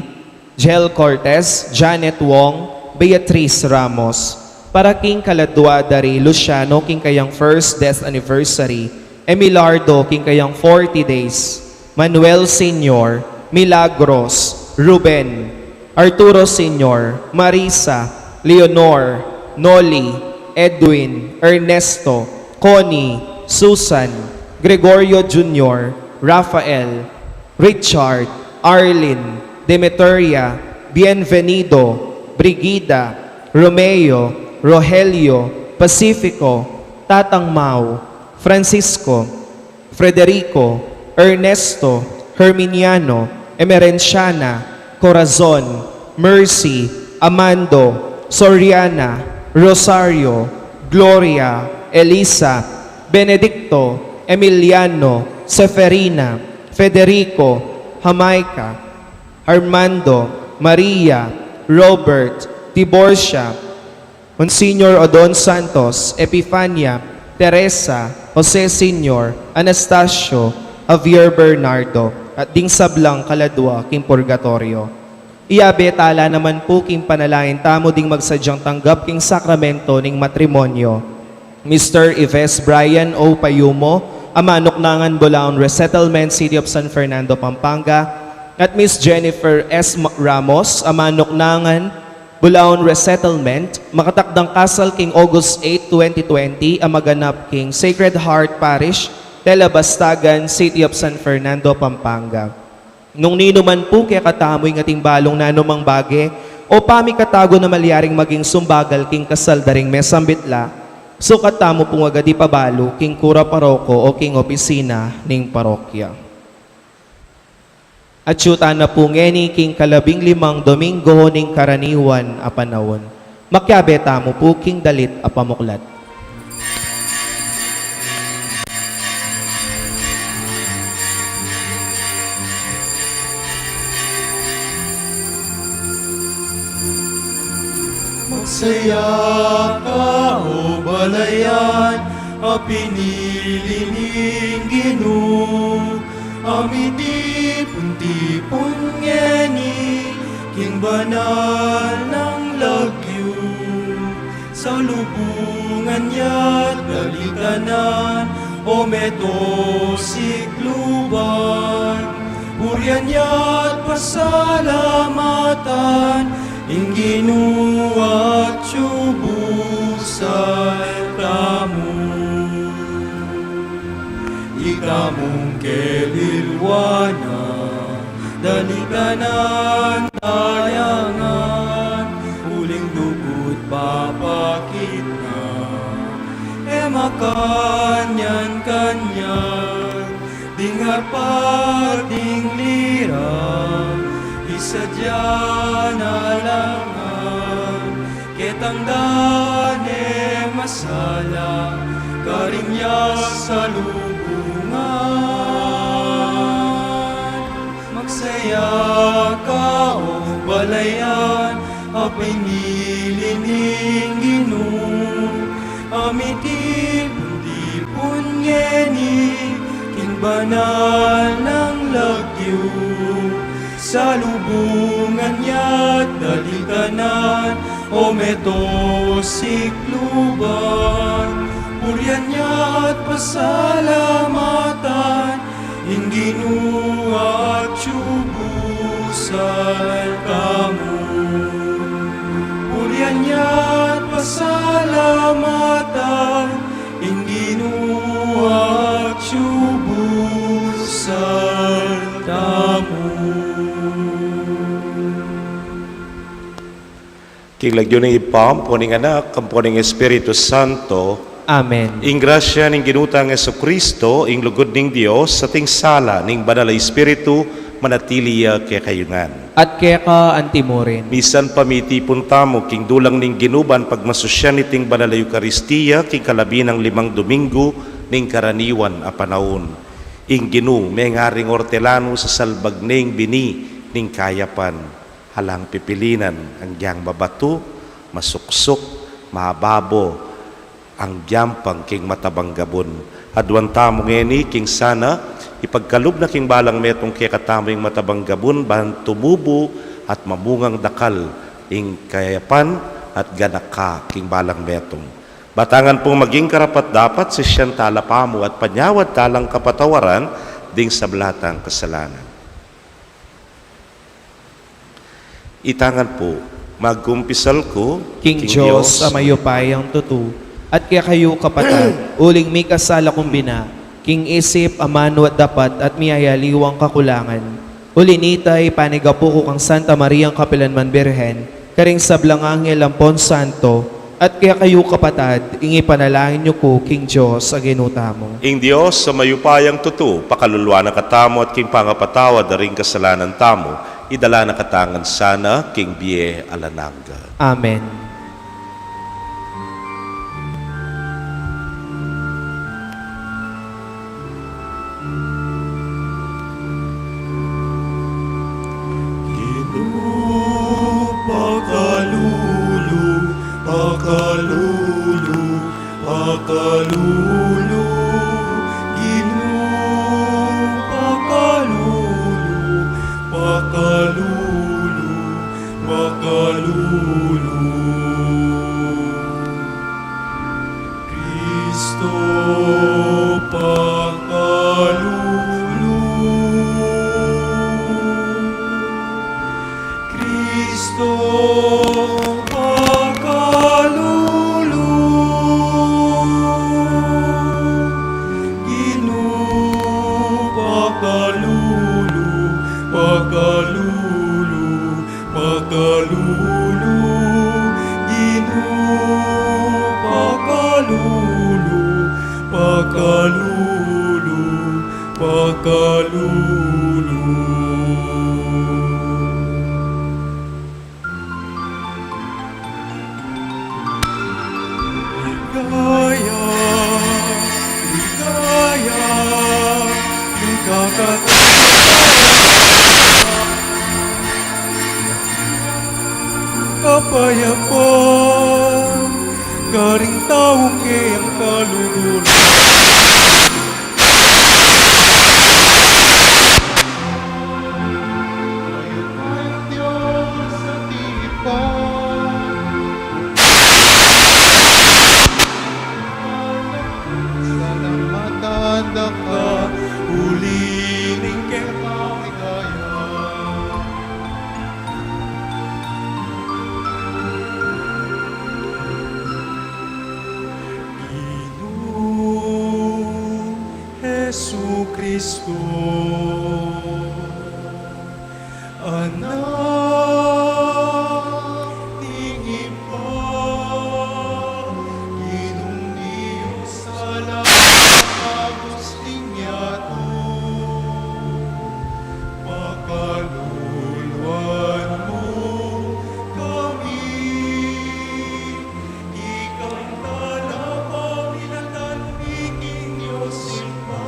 Jel Cortez, Janet Wong, Beatrice Ramos. Para King Kaladwa dari Luciano king kayang first death anniversary, Emilardo king kayang 40 days, Manuel Senior, Milagros, Ruben, Arturo Senior, Marisa, Leonor, Noli, Edwin, Ernesto, Connie, Susan, Gregorio Jr., Rafael, Richard, Arlene, Demeteria, Bienvenido, Brigida, Romeo, Rogelio, Pacifico, Tatang Mau, Francisco, Frederico, Ernesto, Herminiano, Emerenciana, Corazon, Mercy, Amando, Soriana, Rosario, Gloria, Elisa, Benedicto, Emiliano, Seferina, Federico, Jamaica, Armando, Maria, Robert, Tiborcia, Monsignor Odon Santos, Epifania, Teresa, Jose Senior, Anastasio, Javier Bernardo, at ding sablang kaladwa king purgatorio. Iyabe tala naman po king panalangin tamo ding magsadyang tanggap king sakramento ning matrimonyo. Mr. Yves Brian O. Payumo, Amanoknangan, Bulaon Resettlement, City of San Fernando, Pampanga, at Miss Jennifer S. Ramos, Amanoknangan, Bulaon Resettlement, makatakdang kasal king August 8, 2020, amaganap king Sacred Heart Parish, Telabastagan, City of San Fernando, Pampanga. Nung ninuman po kaya katamoy ng ating balong nanumang bage, o pami katago na malyaring maging sumbagal king kasal daring mesambitla, so katamo pong agadi pabalo king kura paroko o king opisina ning parokya. At syuta na po ngeni king 15 Domingo ning karaniwan a panahon. Makyabeta mo po king dalit a pamuklat. Magsaya ka o balayan, a pinili ning Ginoo. Amitipon-tipon ngeni, king banal ng lagyo. Sa lubungan ya't dalitanan, o meto sikluban. Purian ya't pasalamatan, ing Ginoo at tiyubusay tamo. Ikamong kelirwana, dalikanan tayangan, uling dukot papakit na, makanyan-kanyan, dingar pating lira, isadya na langan, ketang dane masala, karimya sa lubungan. Magsaya ka o balayan, apay nilining Ginoo. Amitipon-tipon ngeni, king banal ng lagyo. Sa lubungan niya't dalitanan, o metosikluban. Purihan niya't pasalamatan, Inginu at tsubusan kamu. Purihan niya't pasalamatan, Inginu at tsubusan kamu. King lagyo ng ipam, puning anak, kampuning Espiritu Santo, Amen. ing grasya ning ginutang Jesucristo, ing lugod ning Dios, sa ting sala ning banal na Espiritu, manatiliya kay kayungan. At kaya ka antimorin. Misan pamitipon tamo, king dulang ning ginuban, pagmasosyan niting banal na Eukaristiya, king kalabi ng 5 Domingo, ning karaniwan a panahon. Ing ginu, may ngaring ortelano sa salbag ning bini, ning kayapan. Halang pipilinan, ang giyang mabato, masuksok, mahababo, ang giyampang king matabang gabon. Adwan tamo ngeni, king sana, ipagkalub na king balang metong kaya katamo yung matabang gabon, bahan tumubo at mamungang dakal, ing kayapan at ganaka king balang metong. Batangan pong maging karapat dapat si siyang talapamo at panyawad talang kapatawaran, ding sa blatang kasalanan. Itangan po, magkumpisal ko, King Diyos, amayupay ang tutu, at kaya kayo kapatid, uling may kasala kumbina, King isip, amano at dapat, at miyayaliwang kakulangan. Ulinitay, panigapo ko kang Santa Maria ang Kapilanman Birhen, karing sablang Angel Ampon Santo, at kaya kayo kapatid, ingi panalangin niyo ko, King Diyos, aginuta mo. ing Diyos sa mayupayang tutu, pakaluluwa na katamo at king pangapatawad na ring kasalanan tamo, idala na katangan sana, king Bie Alananga. Amen. Pakalulu, pakalulu, pakalulu, Ginu, pakalulu, pakalulu, pakalulu. Kristo, pakalulu, Kristo, pakalulu, Ginu, pakalulu, pakalulu, pakalulu, Ginu, pakalulu, pakalulu, pakalulu. Ligaya, ligaya, kapayapaan, garing taong kayang kaluluwa. Uliling kaya Ginoong Jesucristo, Anak ng Iba, Ginong Diyos sa lahat agusting yato, pakaluluan mo kami, ikang talapang inatan, iking Diyos iba.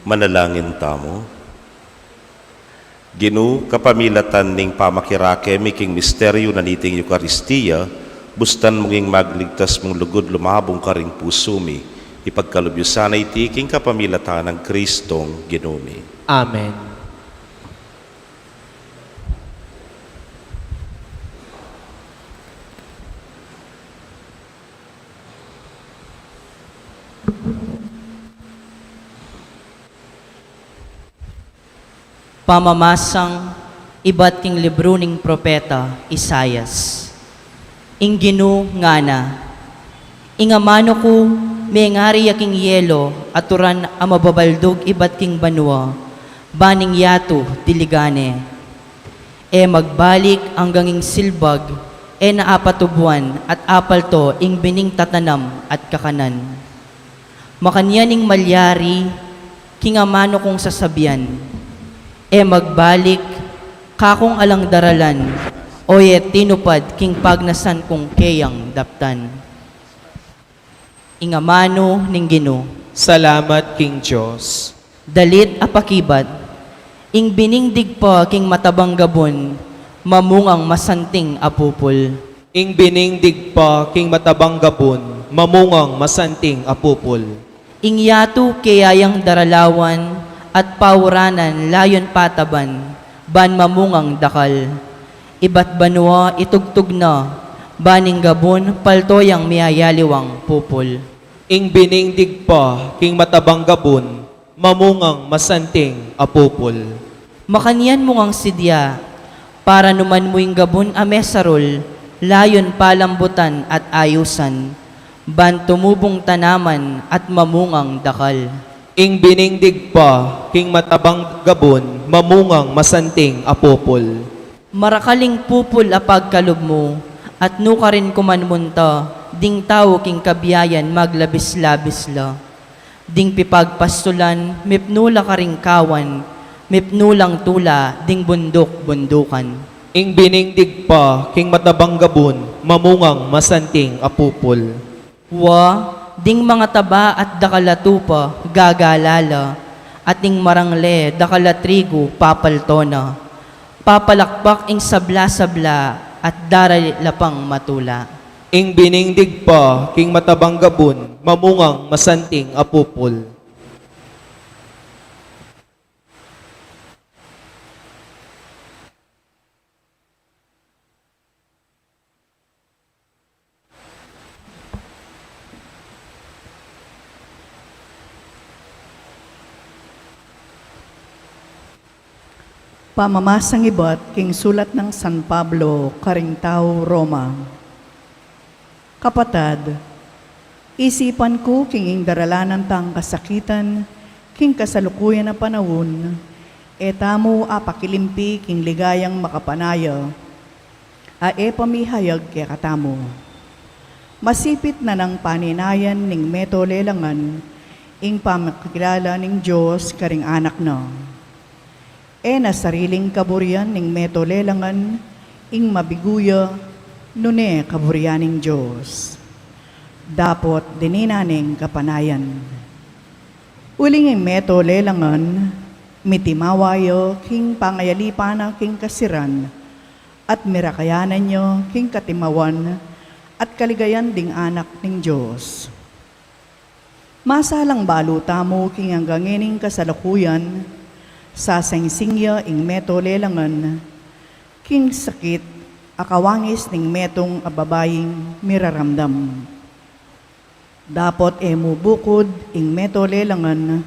Manalangin tamo. Ginu, kapamilatan ning pamakirake miking misteryo na niting Eucharistia, bustan monging magligtas mong lugod lumabong karing pusumi, ipagkalubyo sana itiking kapamilatan ng Kristong Ginumi. Amen. Pamamasang iba't king libro ning propeta Isayas. Ing Ginu nga na, ingamano ko may ngari yaking yelo aturan ang mababaldog iba't king banwa, baning yato diligane. E magbalik hanggang ing silbag, e naapatubuan at apal to ing bining tatanam at kakanan. Makanyaning malyari, kingamano kong sasabihan, e magbalik, kakong alang daralan, oye tinupad king pagnasan kong keyang daptan. Ingamano ning Gino, Salamat, King Diyos. dalit apakibat, ing biningdig pa king matabang gabon, mamungang masanting apupol. Ing biningdig pa, King matabang gabon, mamungang masanting apupol. Ing yato kayayang daralawan, at pauranan layon pataban, ban mamungang dakal. Iba't banwa itugtog na, baning gabon paltoyang miyayaliwang pupol. Ing biningdig pa, King matabang gabon, mamungang masanting apupol. Makanyan mo ngang sidya, para numan mo'ing gabon amesarol, layon palambutan at ayusan, ban tumubong tanaman at mamungang dakal. Ing biningdig pa, King matabang gabon, mamungang masanting apupol. Marakaling pupul apag kalub mo, at nuka rin kumanmunta, ding tao king kabiyayan maglabis-labis la. Ding pipagpastulan, mipnula ka ring kawan, mipnulang tula, ding bundok-bundukan. Ing biningdig pa, King matabang gabon, mamungang masanting apupol. Wa, ding mga taba at dakalatupa, gagalala, at ding marangle, dakalatrigo, papaltona. Papalakpak ing sabla-sabla, at daralapang matula. Ing biningdig pa, King matabang gabon, mamungang masanting apupol. Pamamasang iba't king sulat ng San Pablo, Karingtao, Roma. Kapatad, isipan ko king daralanan tang kasakitan, king kasalukuyan na panahon, etamo apakilimpi king ligayang makapanaya, pamihayag kaya katamo. Masipit na ng paninayan ning meto lelangan, ing pamakilala ning Diyos karing anak na. Na sariling kaburian ning meto lelangan, ing mabiguya, nune kaburianing Diyos. Dapot dininaning kapanayan. Uling ing meto lelangan, mitimawayo king pangayalipana king kasiran, at mirakayanan nyo king katimawan, at kaligayan ding anak ning Diyos. Masalang baluta mo king hanggangining kasalukuyan, sa sangsingya ing meto lelangan, king sakit, akawangis ning metong ababaying miraramdam. Dapot mubukod ing meto lelangan,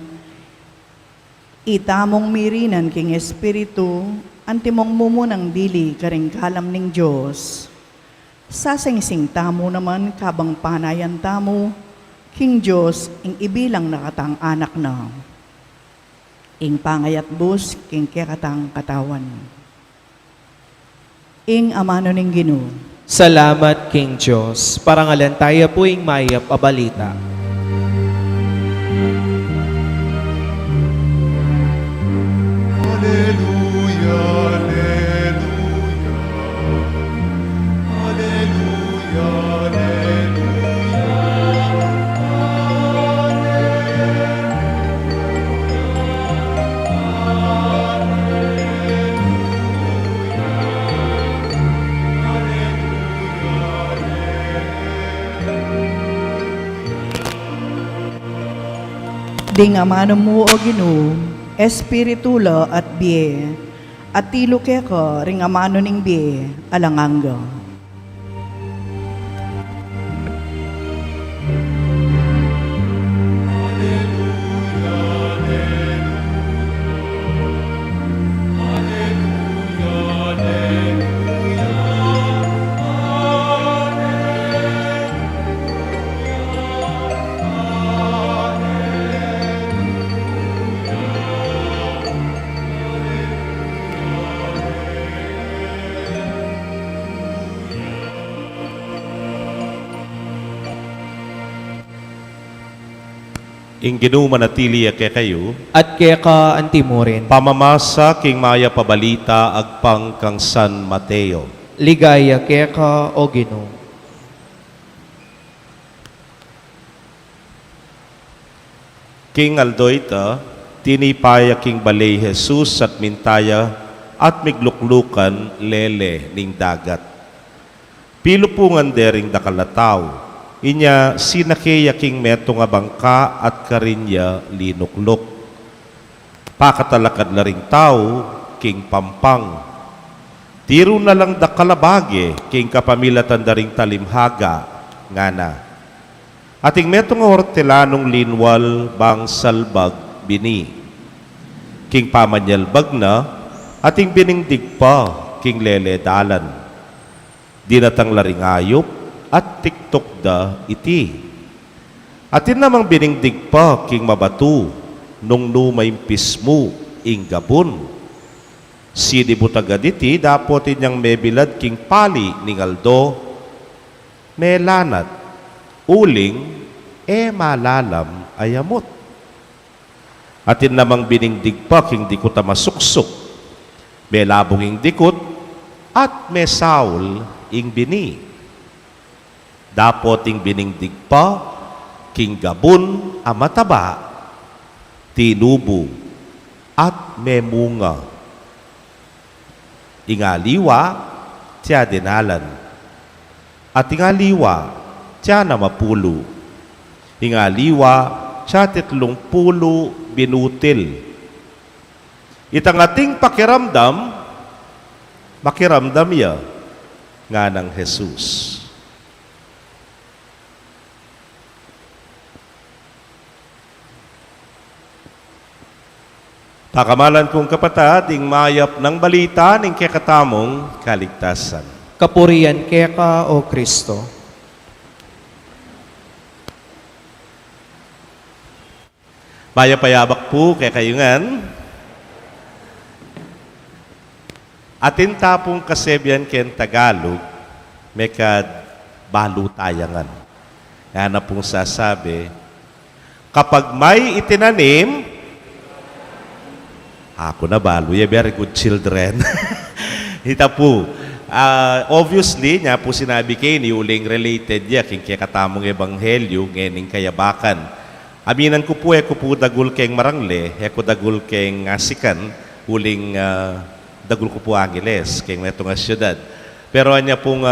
itamong mirinan king espiritu, antimong mumunang dili karing kalam ning Diyos. Sa sangsing tamo naman kabang panayan tamo, king Diyos ing ibilang nakatang anak na. Ing pangayat bus, king kekatang katawan. Ing amano ning Ginoo. Salamat, King Diyos. Parangalan tayo po ing mayap abalita. Alleluia, alleluia. Alleluia, alleluia. Ding amano mo o Ginoo, Espiritula at biye, at tilo keko ring amano ning biye, alanganga. Ing Ginoo manatili kay kayo, At kaya ka antimorin. pamamasa king maya pabalita agpang kang San Mateo. Ligaya kaya ka o Ginoo. King Aldoita, tinipaya king balay Jesus at mintaya at migluklukan lele ning dagat. Pilupungan dering dakalataw, inya sinakeya king meto nga bangka at karinya linuklok. Pakatalakad na ring tao, king pampang. Tiro na lang dakalabage, king kapamilatan da ring talimhaga, ngana. Ating meto nga hortelanong linwal bang salbag bini. King pamanyalbag na, ating biningdig pa, king lele dalan. Dinatang laring ayop, at tiktok da iti. Atin namang biningdig pa king mabatu nung numay pismo ing gabon. Sidi butagad iti dapot inyang mebilad king pali ning aldo melanat uling malalam ayamot. Atin namang biningdig pa king dikot a masuksok melabong ing dikot at mesaul ing bini. Dapoting biningdig pa, king gabon a mataba, tinubo, at memunga. Ingaliwa, tiya dinalan. At ingaliwa, tiya na mapulo. Ingaliwa, tiya 30 binutil. Itang ating pakiramdam, makiramdam ya nga ng Jesus. Pakamalan kong kapatid, ing mayap ng balita ng kekatamong kaligtasan. Kapurian kaya ka o Kristo. Mayapayabak po kay kayungan. Atin tapong kasebyan ken Tagalog, mekad balutayangan. Yan na pong sasabi, kapag may itinanim, ako na balo, very good children. Ita po, obviously, niya po sinabi kayo, ni uling related niya, king kaya katamong ebanghelyo, ngening kayabakan. Aminan ko po dagul keng marangle, ko dagul keng asikan, uling dagul ko po Angeles, keng neto nga syudad. Pero anya pong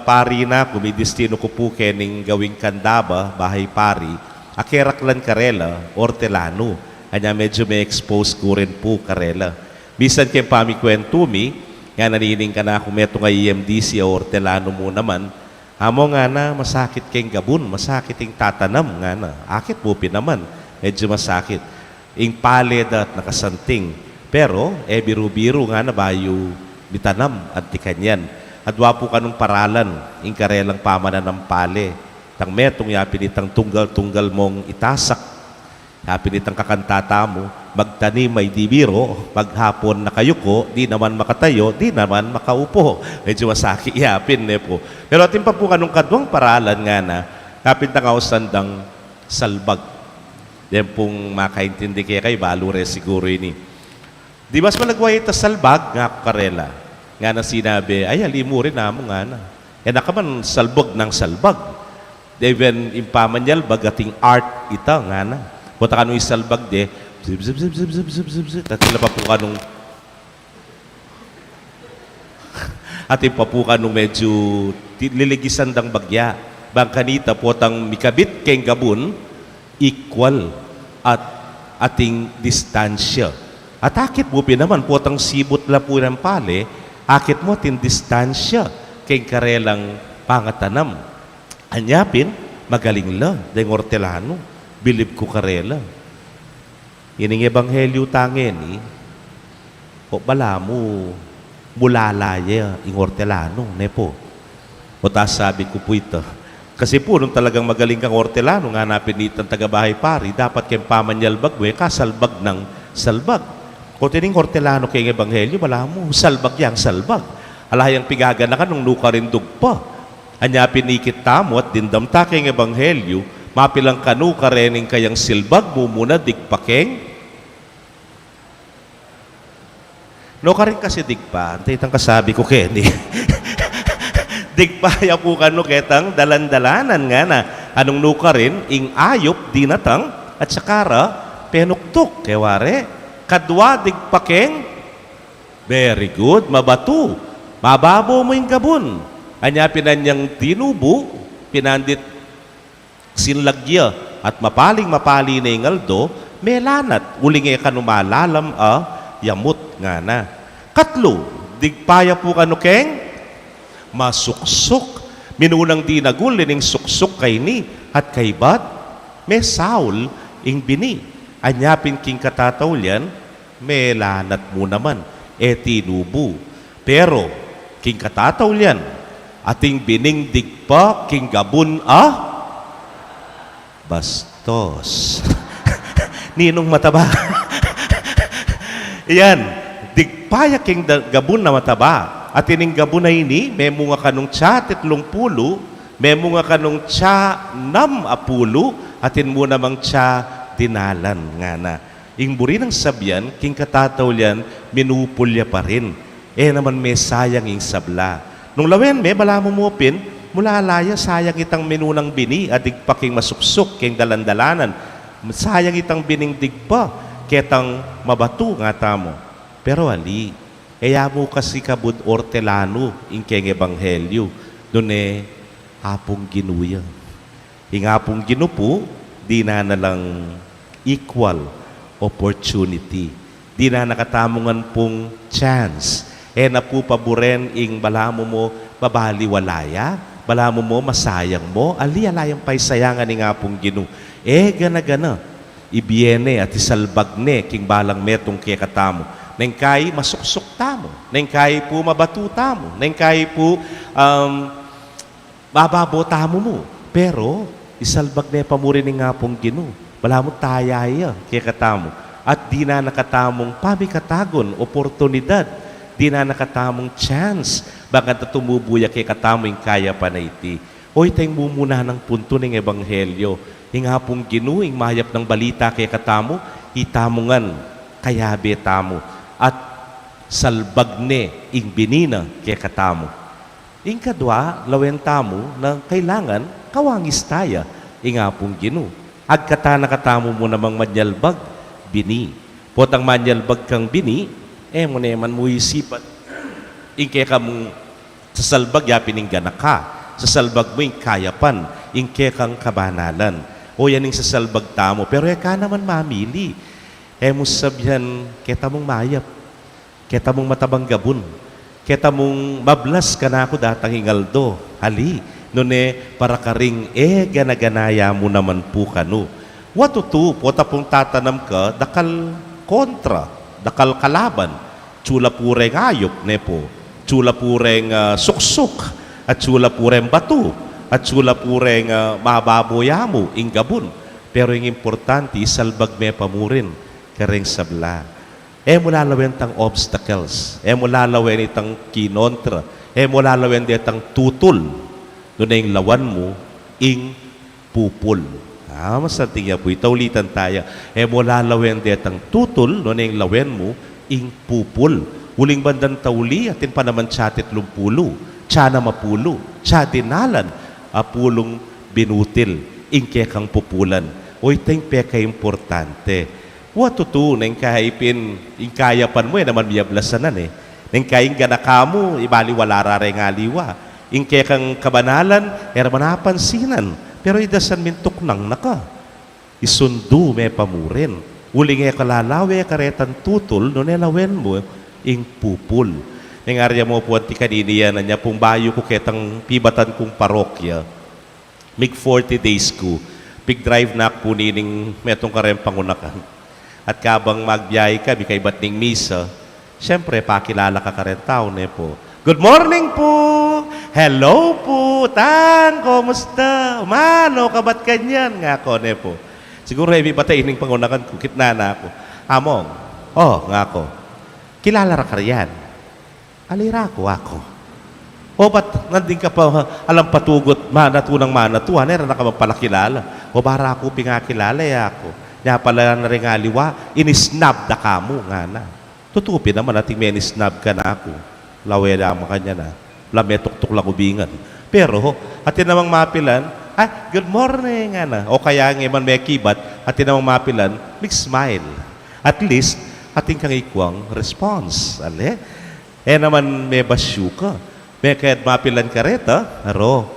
pari na, kumidistino ko po kening gawing kandaba, bahay pari, akeraklan karela, ortelano. Anya medyo may expose ko rin po karela. Bisan keng pamikwento mi, nga nanining ka na kung meto nga EMDC o ortelano mo naman, amo nga na masakit keng gabon, masakit ing tatanam nga na. Akit po pinaman, medyo masakit. Ing paled at nakasanting. Pero, biru-biru nga na bayo bitanam at tikanyan. Adwa po kanong paralan, ing karelang pamanan ng pale. Tang metong yapin itang tunggal-tunggal mong itasak. Yapin itang kakantata mo, magtanim may di biro, maghapon na kayo ko, di naman makatayo, di naman makaupo. Medyo masaki yapin po. Pero atin pa po kanong kadwang paralan nga na, kapit na kausandang salbag. Yan pong makaintindi kaya kayo, balure siguro ini. Di mas malagway ita salbag nga karela. Nga na sinabi, ay alimurin na mo nga na. Yan nakaman salbog ng salbag. Even impamanyal bagating art ita nga na. Punta ka nung isalbag de, zip, zip, zip, zip, zip, zip, zip, zip. Tatila pa po ka nung atin pa po ka nung medyo liligisan dang bagya. Bang kanita po tang mikabit keng gabon, equal at ating distansya. At akit mo pinaman po tang sibot la po ng pale, akit mo tin distansya kay karelang pangatanam. Anyapin, magaling la, dahil hortelano, bilib ko karela. Ining ebanghelyo tangin, o bala mo, mulalaya, ing hortelano, ne po. O tas sabi ko po ito, kasi po, nung talagang magaling kang hortelano, nga napinitan taga-bahay pari, dapat kayong pamanyalbag mo, kasalbag ng salbag. Kung tining hortelano kayong ebanghelyo, bala mo, salbag yang salbag. Alayang pigaga na ka nung nuka rin dugpa. Anya pinikit tamo at dindamta kayong ebanghelyo, mapilang kanu ka rening kayang silbag mo muna digpakeng. No ka rin kasi digpa, antay itang kasabi ko Kenny. Digpaya po kanu ketang dalan-dalanan nga na anong nuka rin, ing ayop dinatang at sakara penuktok. Keware, kadwa digpakeng, very good, mabatu, mababo mo yung gabon. Anya pinanyang tinubo, pinandit sinlagya at mapali na yung aldo, melanat, uling e kanumalalam yamut nga na. Katlo, digpaya po kanu keng, masuksok. Minunang dinagul ning suksok kay ni at kay bat, may saul ing bini. Anyapin king katatawlyan, melanat mo naman, tinubo. Pero, king katatawlyan, ating bining digpa, king gabun bastos. Ninong mataba. Yan, digpaya king gabun na mataba. At ining gabun na ini, may mga kanong tsa 30, may mga kanong tsa 60, atin mo namang tsa dinalan nga na. Ing buri ng sabyan, king katatawlyan, minupulya pa rin. Naman may sayang ing sabla. Nung lawen me, bala mo mupin, mula laya, sayang itang minunang bini, at digpaking masuksok, king dalandalanan. Sayang itang bining digpa, ketang mabato nga tamo. Pero ali, kaya mo kasi kabud hortelano, ing keng ebanghelyo, doon apong ginuya. Ing apong ginupo, di na nalang equal opportunity. Di na nakatamungan pong chance. Napupaboren ing balamo mo babaliwalaya, balamo mo masayang mo, alayang pa'y sayangan ing apong ginu. Gana-gana, ibiene at isalbag ne, king balang metong kaya katamo. Neng kay masuksok tamo, neng kay po mabatu tamo, neng kay po bababo tamo mo. Pero, isalbag ne pamurin ing apong ginu. Balamo tayaya kaya katamo. At di na nakatamong pamikatagon, oportunidad, di na nakatamong chance, baka tumubuya kay katamong kaya pa na iti. Hoy, tayong mumuna ng punto ng ebanghelyo. Hingapong ginuing mahayap ng balita kay katamo, itamungan, kaya betamo. At salbagne, ing binina kay katamo. Ing kadwa, lawen tamo, na kailangan kawangis taya, ingapong ginu. Agkata nakatamo mo namang manyalbag, bini. Potang manyalbag kang bini, mo naman mo isipan. Ingke ka mong sa salbag yapin ng ganaka. Sa salbag mo yung kayapan. Ingke kang kabanalan. O yan yung sa salbag tamo. Pero ka naman mamili. Mo sabihan, keta mong mayap. Keta mong matabang gabun. Keta mong mablas ka na ako datang hingaldo. Ali. Nune, para ka ring, ganaganaya mo naman po kanu. Watutu, pota pong tatanam ka, dakal kontra, dakal kalaban. Tsula pureng ayop, nepo. Tsula pureng suksok. At tsula pureng batu. At tsula pureng mababoyamo, ingabun. Pero yung importante, salbag me pamurin. Kareng sabla. Mula lawen tang obstacles. Mula lawen itang kinontra. Mula lawen itang tutol. Doon na yung lawan mo, ing pupul. Masanting niya po, itaulitan tayo. Mula lawen itang tutol, doon na yung lawen mo, ing pupul. Huling bandang tauli, atin pa naman tsatit lumpulo, tsana mapulo, tsadinalan, apulong binutil, ing kekang pupulan. O itang peka importante. Watutu, nang kaipin, ing kayapan mo, naman miyablasanan Nang kaing ganakamu, ibali wala rare nga liwa. Ing kekang kabanalan, manapansinan. Pero idasan mintok nang naka. Isundu may pamurin. Uli nga kalalawe karetan tutol, no nelawen mo, ing pupul. Nengarya mo po at kaniniya na niya, pong bayo ko ketang pibatan kong parokya. Mig 40 days ko, big drive na po nining metong karem pangunakan. At kabang magbiyahe ka, bikay ba't ning misa, siyempre, pakilala ka rin tao, ne po. Good morning po! Hello po! Tang, kumusta? Umano, kabat kanyan? Nga ako, ne po. Siguro, may batay ining pangunakan ko, kitna na ako. Among, nga ako. Kilala ra ka riyan. Alira ako. O ba't nanding ka pa alam patugot, manatunang manatuan, era na ka magpalakilala. O bara ako pingakilala, ako. Kaya pala na rin aliwa, inisnab na ka mo, nga na. Tutupi naman nating may inisnab ka na ako. Lawela mo kanya na. Lametok-tok lang ubingan. Pero, atin namang mapilan, good morning, nga na. O kaya nga man may kibat, atin namang mapilan, big smile. At least, ating kang ikwang response. Ale? Naman may basyo ka. May kaya't mapilan ka reta, aro,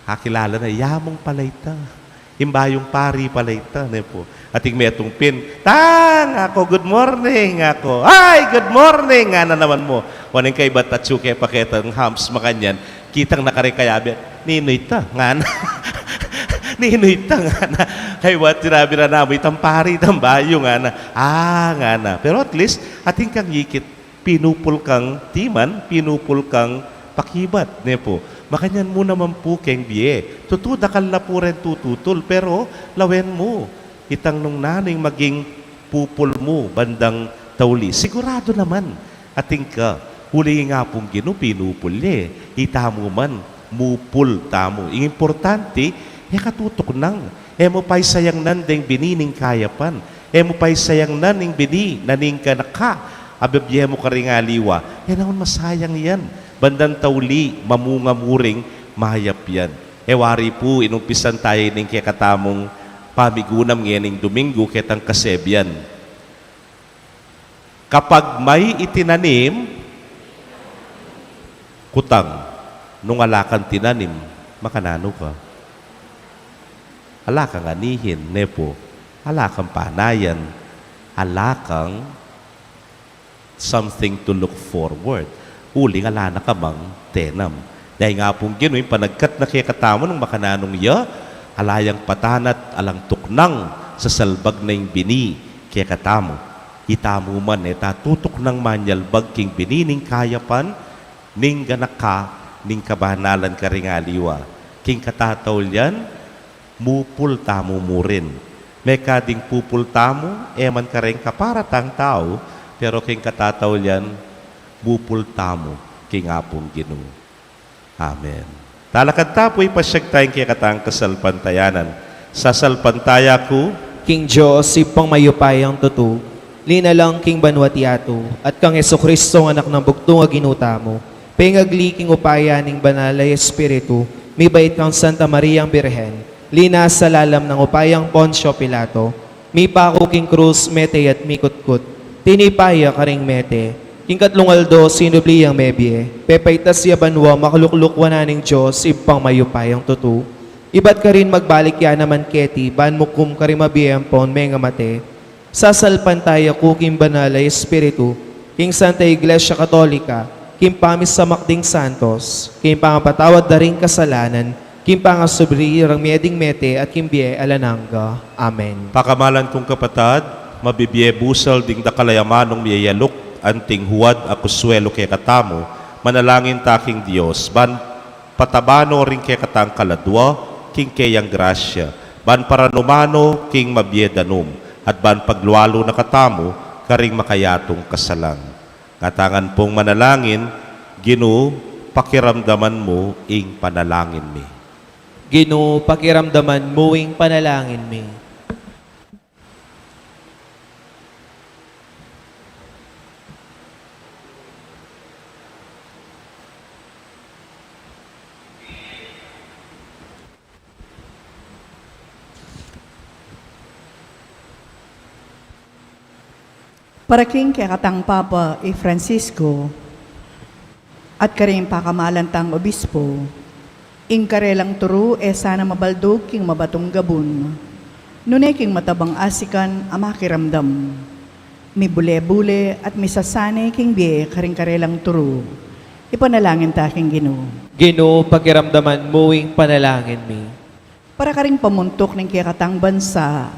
kakilala na, yamong palayta. Imbayong pari palayta, ne po. Ating may itong pin, tang, ako, good morning, ako. Ay, good morning, nga na naman mo. Waning kay ba't at suke paketang hams makanyan, kitang nakarikayabi, ninoy ta, nga na. Ninoy ta, nga na. Kay what, sinabi na namin, itang pari, itang bayo, nga na. Nga na. Pero at least, ating kang yikit, pinupul kang timan, pinupul kang pakibat, ne po. Makanyan mo naman po keng biye. Dakal na po rin tututol, pero lawen mo. Itang nung naning maging pupul mo, bandang tauli. Sigurado naman, ating ka, huli nga pong pinupul ita mo man, mupul tamo. Ang importante, katutok nang. Mo pa'y sayang nandeng binining kayapan. Mo pa'y sayang naning bini, naning ka na ka. Ababye mo ka rin aliwa. Naman masayang yan. Bandang tauli, mamungamuring, mahayap yan. Wari po, inumpisan tayo ng kakatamong pamigunam ngayon Domingo, ketang kasebyan. Kapag may itinanim, kutang, nung alakan tinanim, makanano ka. Alakang anihin, nepo. Alakang panayan. Alakang something to look forward. Uli nga lana ka mang tenam. Dahil nga pong ginoy, panagkat na kaya katamo ng makananong ya, alayang patanat, alang tuknang sa salbag na yung bini kaya katamo. Itamo man, tatutok ng manyalbag king binining kayapan, ning ganak ka, ning kabanalan ka ring aliwa. King katataw yan, mupul tamo mo rin. May kading pupul tamo, eman ka rin kaparatang tao, pero king katataw yan, bupul tamo, king apong Ginoo. Amen. Talakad tapo'y pasyag tayong kikatang kasalpantayanan. Sa salpantaya ko, King Joseph, pang mayupayang tutu, linalang King Banwatiato, at kang Jesucristo anak ng bugtong aginuta mo, pengagli King upaya ning banalay Espiritu, may bait kang Santa Mariang Birhen, lina sa lalam ng upayang Poncio Pilato, may pako King Cruz, mete at mikutkut, tinipaya karing mete, King Katlungaldo, sinubliyang mebye, pepaitas ya banwa, makuluklukwa na ning Diyos, ipang mayupayang tutu. Iba't ka rin magbalik ya naman keti, ban mukum ka rin mabiyempon, menga mate. Sasalpantaya ko, King Banalay Espiritu, King Santa Iglesia Katolika, King Pamis sa Makding Santos, King Pangapatawad na rin kasalanan, King Pangasubri, rang mieding mete, at King Bie Alananga. Amen. pakamalan kong kapatad, mabibye busal ding dakalayamanong miyayalok, anting huwad akuswelo kay katamo, manalangin taking Diyos, ban patabano rin kay katang kaladwa, king kayang grasya, ban paranumano, king mabyedanum, at ban pagluwalo na katamo, karing makayatong kasalang. Katangan pong manalangin, Ginoo, pakiramdaman mo ing panalangin mi. Ginoo, pakiramdaman mo ing panalangin mi. Para king kakatang Papa Francisco at karing pakamalantang obispo, ing karelang turu sana mabaldog king mabatong gabun. Nuneking matabang asikan amakiramdam. Mi bule-bule at misasane king biye karing-karelang turo. Ipanalangin ta king Ginoo. Ginoo, pakiramdaman mo ing panalangin mi. Para karing pamuntok ng kiyakatang bansa,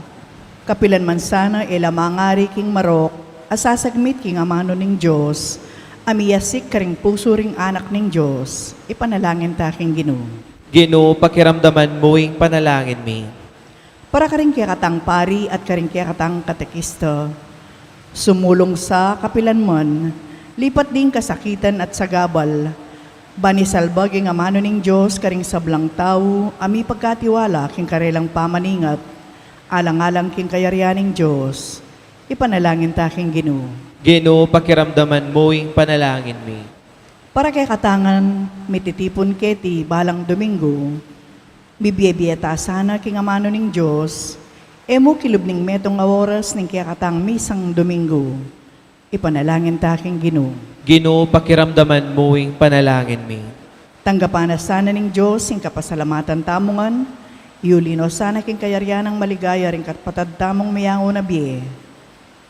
kapilan man sana ilamangari king marok, asasagmit king amano ning Diyos, amiyasik karing puso ring anak ning Diyos, ipanalangin ta king Ginoo. Ginoo, pakiramdaman mo ing panalangin mi. Para karing kiyakatang pari at karing kiyakatang katekista, sumulong sa kapilan man, lipat din kasakitan at sagabal, banisalbag ang amano ning Diyos karing sablang tao, ami pagkatiwala king karelang pamaningat, alang-alang king kayaryaning Diyos, ipanalangin ta king Ginoo. Ginoo, pakiramdaman mo ing panalangin mi. Para kay katangan, mititipon keti balang Domingo, bibiyebiyeta sana king amano ning Diyos, emo kilubning metong oras ning kiyakatang misang Domingo, ipanalangin ta king Ginoo. Ginoo, pakiramdaman mo ing panalangin mi. Tanggapan na sana ning Diyos ing kapasalamatan tamongan, iulino sana king kayaryanang maligaya ring katpatad tamong mayango na biye,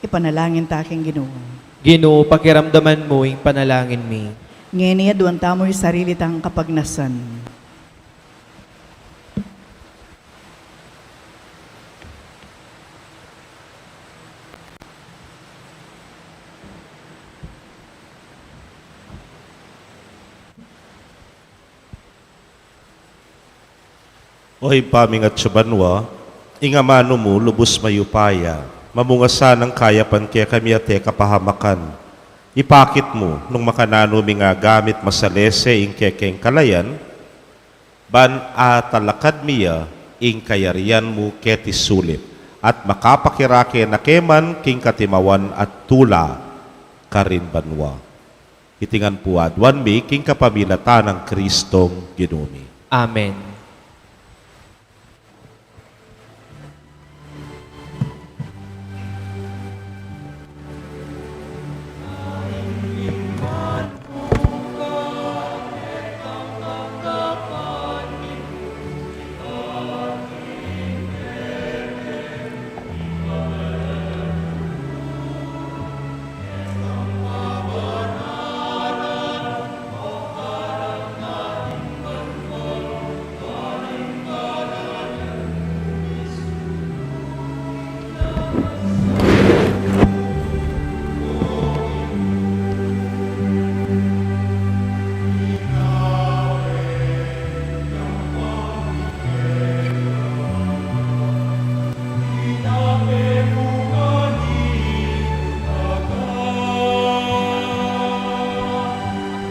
ipanalangin ta king Ginoo. Ginoo, pakiramdaman mo ing panalangin mi. Ngeni aduan tamo'y sarili tang kapagnasan. Oy paming at subanwa, ingamano mo lubos mayupaya, mamungasan ang kayapan kaya kami ate kapahamakan. Ipakit mo nung makanano mi nga gamit masalese ing kekeng kalayan, ban atalakad miya ing kayarian mo keti sulit, at makapakirake na keman king katimawan at tula karin banwa. Itingan po adwan mi king kapamilatan ng Kristong Ginumi. Amen.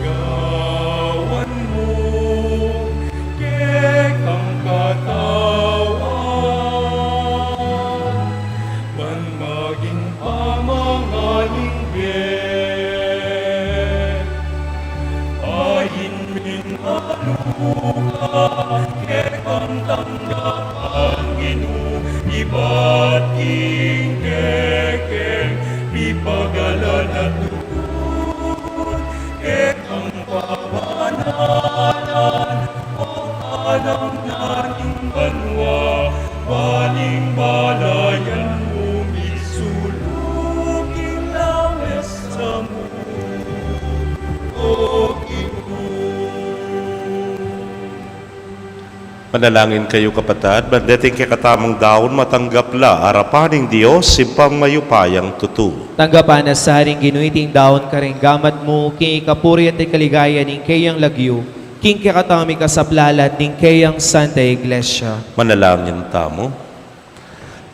Gawan mo, kekang katawan, man maging pamangaling bet. Ayin min aluka, kekang tanggapan Ginoo, iba't ing kekeng, pipagalan at lukod, kekang pabananan, o alam nating banwa, baling balayan mo, misuluking lawes sa mo, o Manalangin kayo kapatid, bandating kay katamang daon matanggapla, arapaning Diyos, simpang mayupayang tutu. Tanggapan na sa haring ginuiting daon karing gamat mo, king ikapuri at ikaligaya ning kayang lagyo, king kakatami kasablalat ning kayang Santa Iglesia. Manalangin tamo.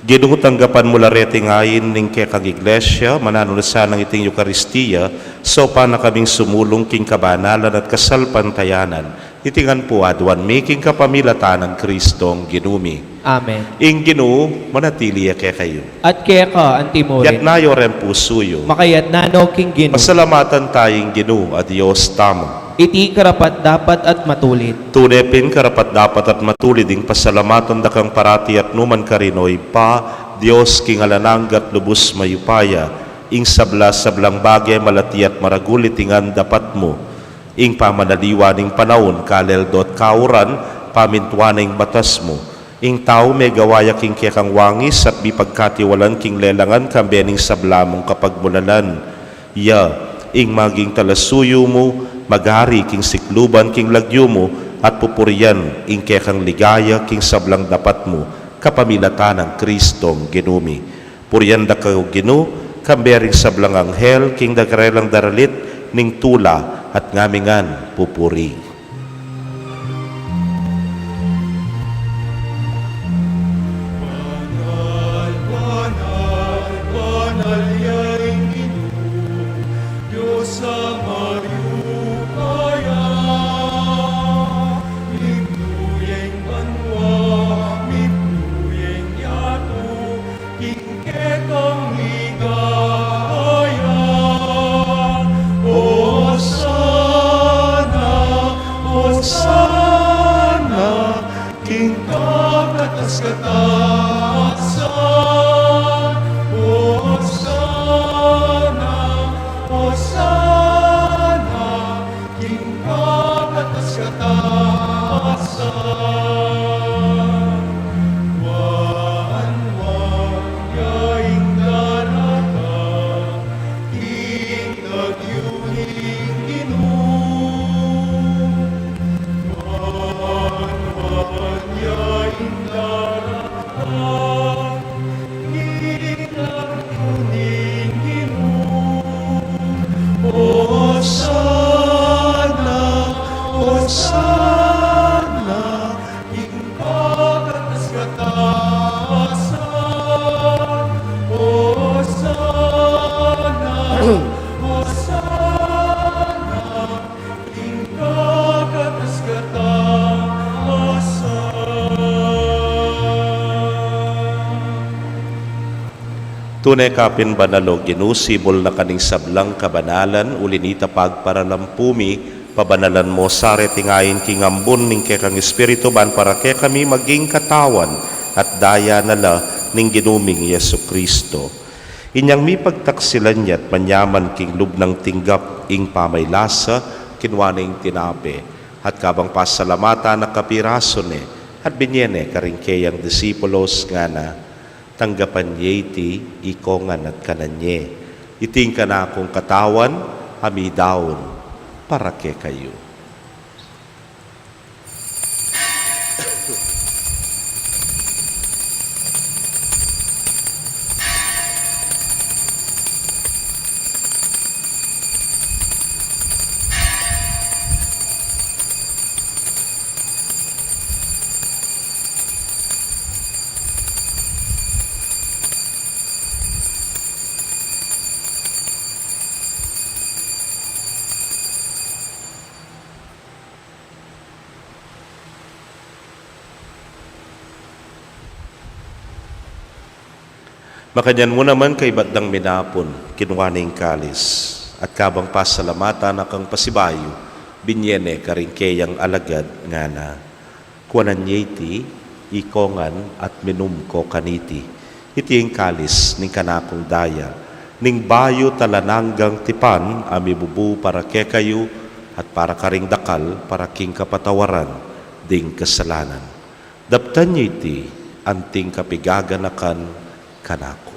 Ginoo, tanggapan mo lareting ayin ning kay kang iglesia, mananulasan ng iting Eukaristiya, so pa na kaming sumulong king kabanalan at kasalpantayanan. Itingan po adwan making kapamilatan ng Kristong Ginumi. Amen. Ing Ginoo, manatili kay kayo. At kaya ka, antimorin, Yat nayo ren pusuyo. makayat nano king Ginoo, Pasalamatan tayong Ginoo at Diyos tamo. iti karapat dapat at matulit. Tunepin karapat dapat at matulid ing pasalamatan dakang parati at numan karinoy pa, Diyos king alananggat lubos mayupaya, ing sablang bagay malati at maragulit ingan dapat mo, ing pamanaliwaning panahon kalel dot kauran, pamintuaning batas mo, Ing tao may gawaya king kekang wangis at bipagkatiwalan king lelangan kambening sablamong kapagmulalan. Ya, ing maging talasuyo mo, magari king sikluban king lagyo mo, at pupurian ing kekang ligaya king sablang dapat mo, kapamilatan ng Kristong ginumi. Purian da kayo ginu, kambering sablang anghel, king dagarelang daralit, ning tula at ngamingan pupuri. Banal yaing Ginoo, Diyos sa mayupaya. Mipnuyeng banwa, mipnuyeng yato, kingketang ligaya. Hosana, Hosana, king kakatas katasan. Hosana, Hosana, king kakatas katasan. Wan yaing darata, king nagyuning Ginoo. Wan yaing darata, king nagyuning Ginoo. Hosana, Hosana, ing kakatas katasan. Hosana, Hosana, ing kakatas katasan. Tunay kapin banalo ginusibol na kaning sablang kabanalan ulinita pagparalampumi pabanalan mo sare tingayin king ambon ning kekang espiritu ban para ke kami maging katawan at daya nala ning ginuming Yesu Kristo. Inyang mi pagtaksilan niya at manyaman king lubnang tinggap ing pamaylasa kinwaning tinape at kabang pasalamata na kapiraso ne at binyene karingkeyang disipulos nga na tanggapan yeti ikongan at kananye. Iting ka na akong katawan, hamidaon, para ke kayo. Makanyan mo naman kay Batdang Minapon, kinwaning kalis, at kabang pasalamatan na kang pasibayo, binyene karingkeyang alagad nga na. Kuanan yeti, ikongan at minumko kaniti, iti ang kalis ning kanakong daya, ning bayo talananggang tipan, amibubu para ke kayo, at para karing dakal, para king kapatawaran, ding kasalanan. Daptan yeti, anting kapigaganakan, kanako.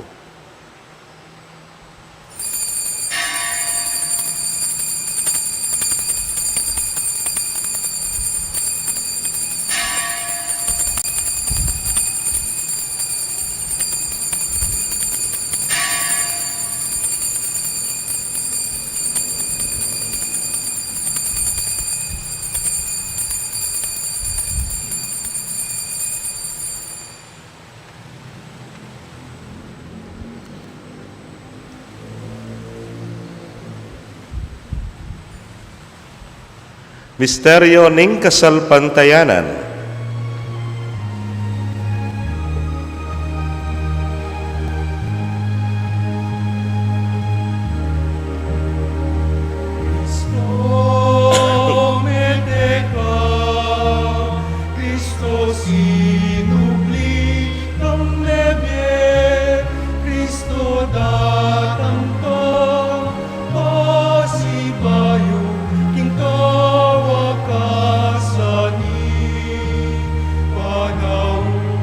Misteryo ning kasalpantayanan. Cristo medeka, Cristo sinubli ng nebye, Cristo datang ka, pasibayo, king kawakasani, panahon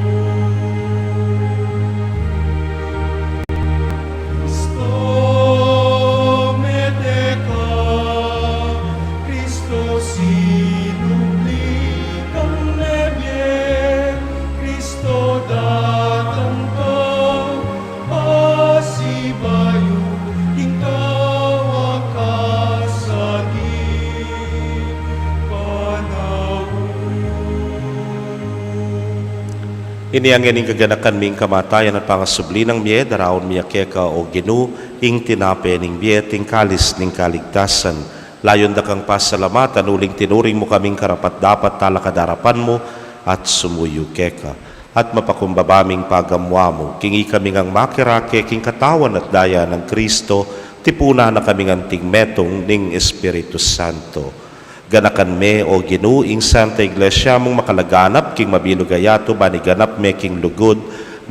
Iniangin kaganakan ming kamatayan at pangasubli ng miye, daraon miya keka o ginu, ing tinape ning miye, ting kalis ning kaligtasan. Layon da kang pasalamatan, uling tinuring mo kaming karapat dapat talakadarapan mo at sumuyo keka. At mapakumbabaming pagamwa mo, kingi kami ngang makirake, king katawan at daya ng Kristo, tipuna na kaming anting metong ning Espiritu Santo. Ganakan me o ginuing Santa Iglesia mong makalaganap king mabinugayato baniganap me king lugod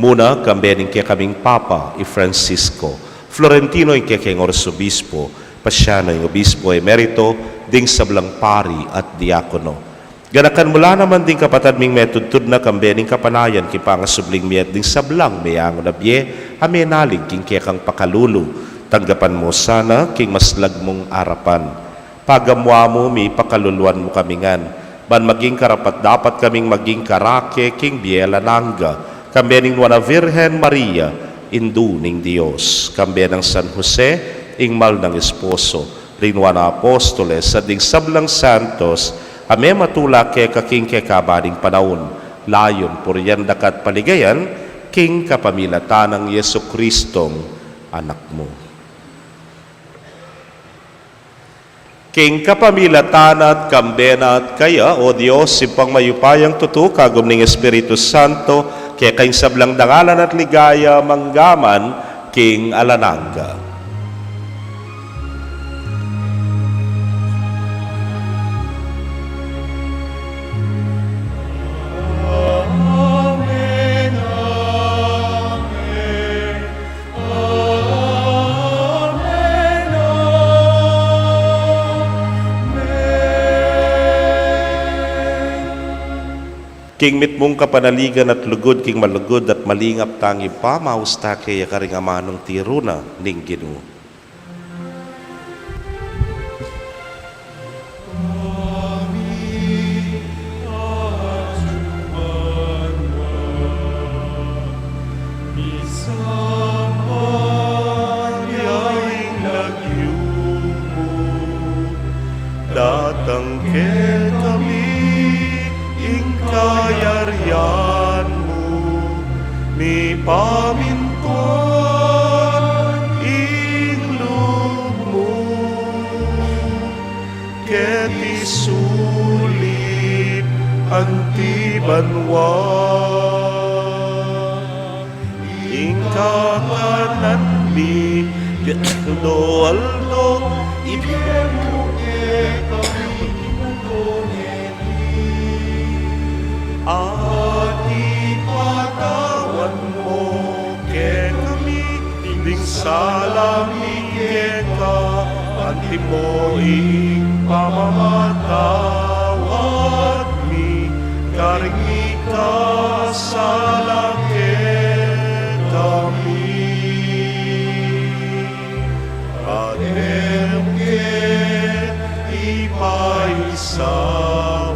muna kambening kaya kaming Papa i Francisco Florentino ing kaya king Orsobispo Pasiano ing Obispo Emerito ding sablang pari at diakono. Ganakan mula naman ding kapatad ming metudtud na kambening kapanayan king pangasubling miet ding sablang mayang na biye amenalig king kaya kang pakalulu tanggapan mo sana king maslag mong arapan. Pagamwa mo, may pakaluluan mo kamingan. Ban maging karapat dapat kaming maging karake, king biela nangga. Kambe ning wana Virgen Maria, indu ning Dios. Kambe ng San Jose, ingmal ng esposo. Rin wana apostoles, sa ding sablang santos, ame matula ke kaking ke kabaning panahon. Layon, puriyan dakat paligayan, king kapamilatan ng Yesu Kristong anak mo. King kapamilatan at kambena at kaya, O Diyos, simpang mayupayang tutu, kagum ning Espiritu Santo, kaya kayong sablang dangalan at ligaya, manggaman, King Alananga. Amen, amen, amen, amen. King mitmong kapanaligan at lugod, king malugod at malingap tangi pa, mausta kaya karing amanong tiruna, ning Ginoo. Datang ke kami, ing kayarian mo, ni pamintuan, ing loob mo, ket isulit antibanwa, ing kakanan mi, ket doaldo, ibiyemo at ipatawan mo ke kami, ding salami ke ka, anti mo ing pamamatawad mi, karing ikasala ke kami. At emke ipaisaw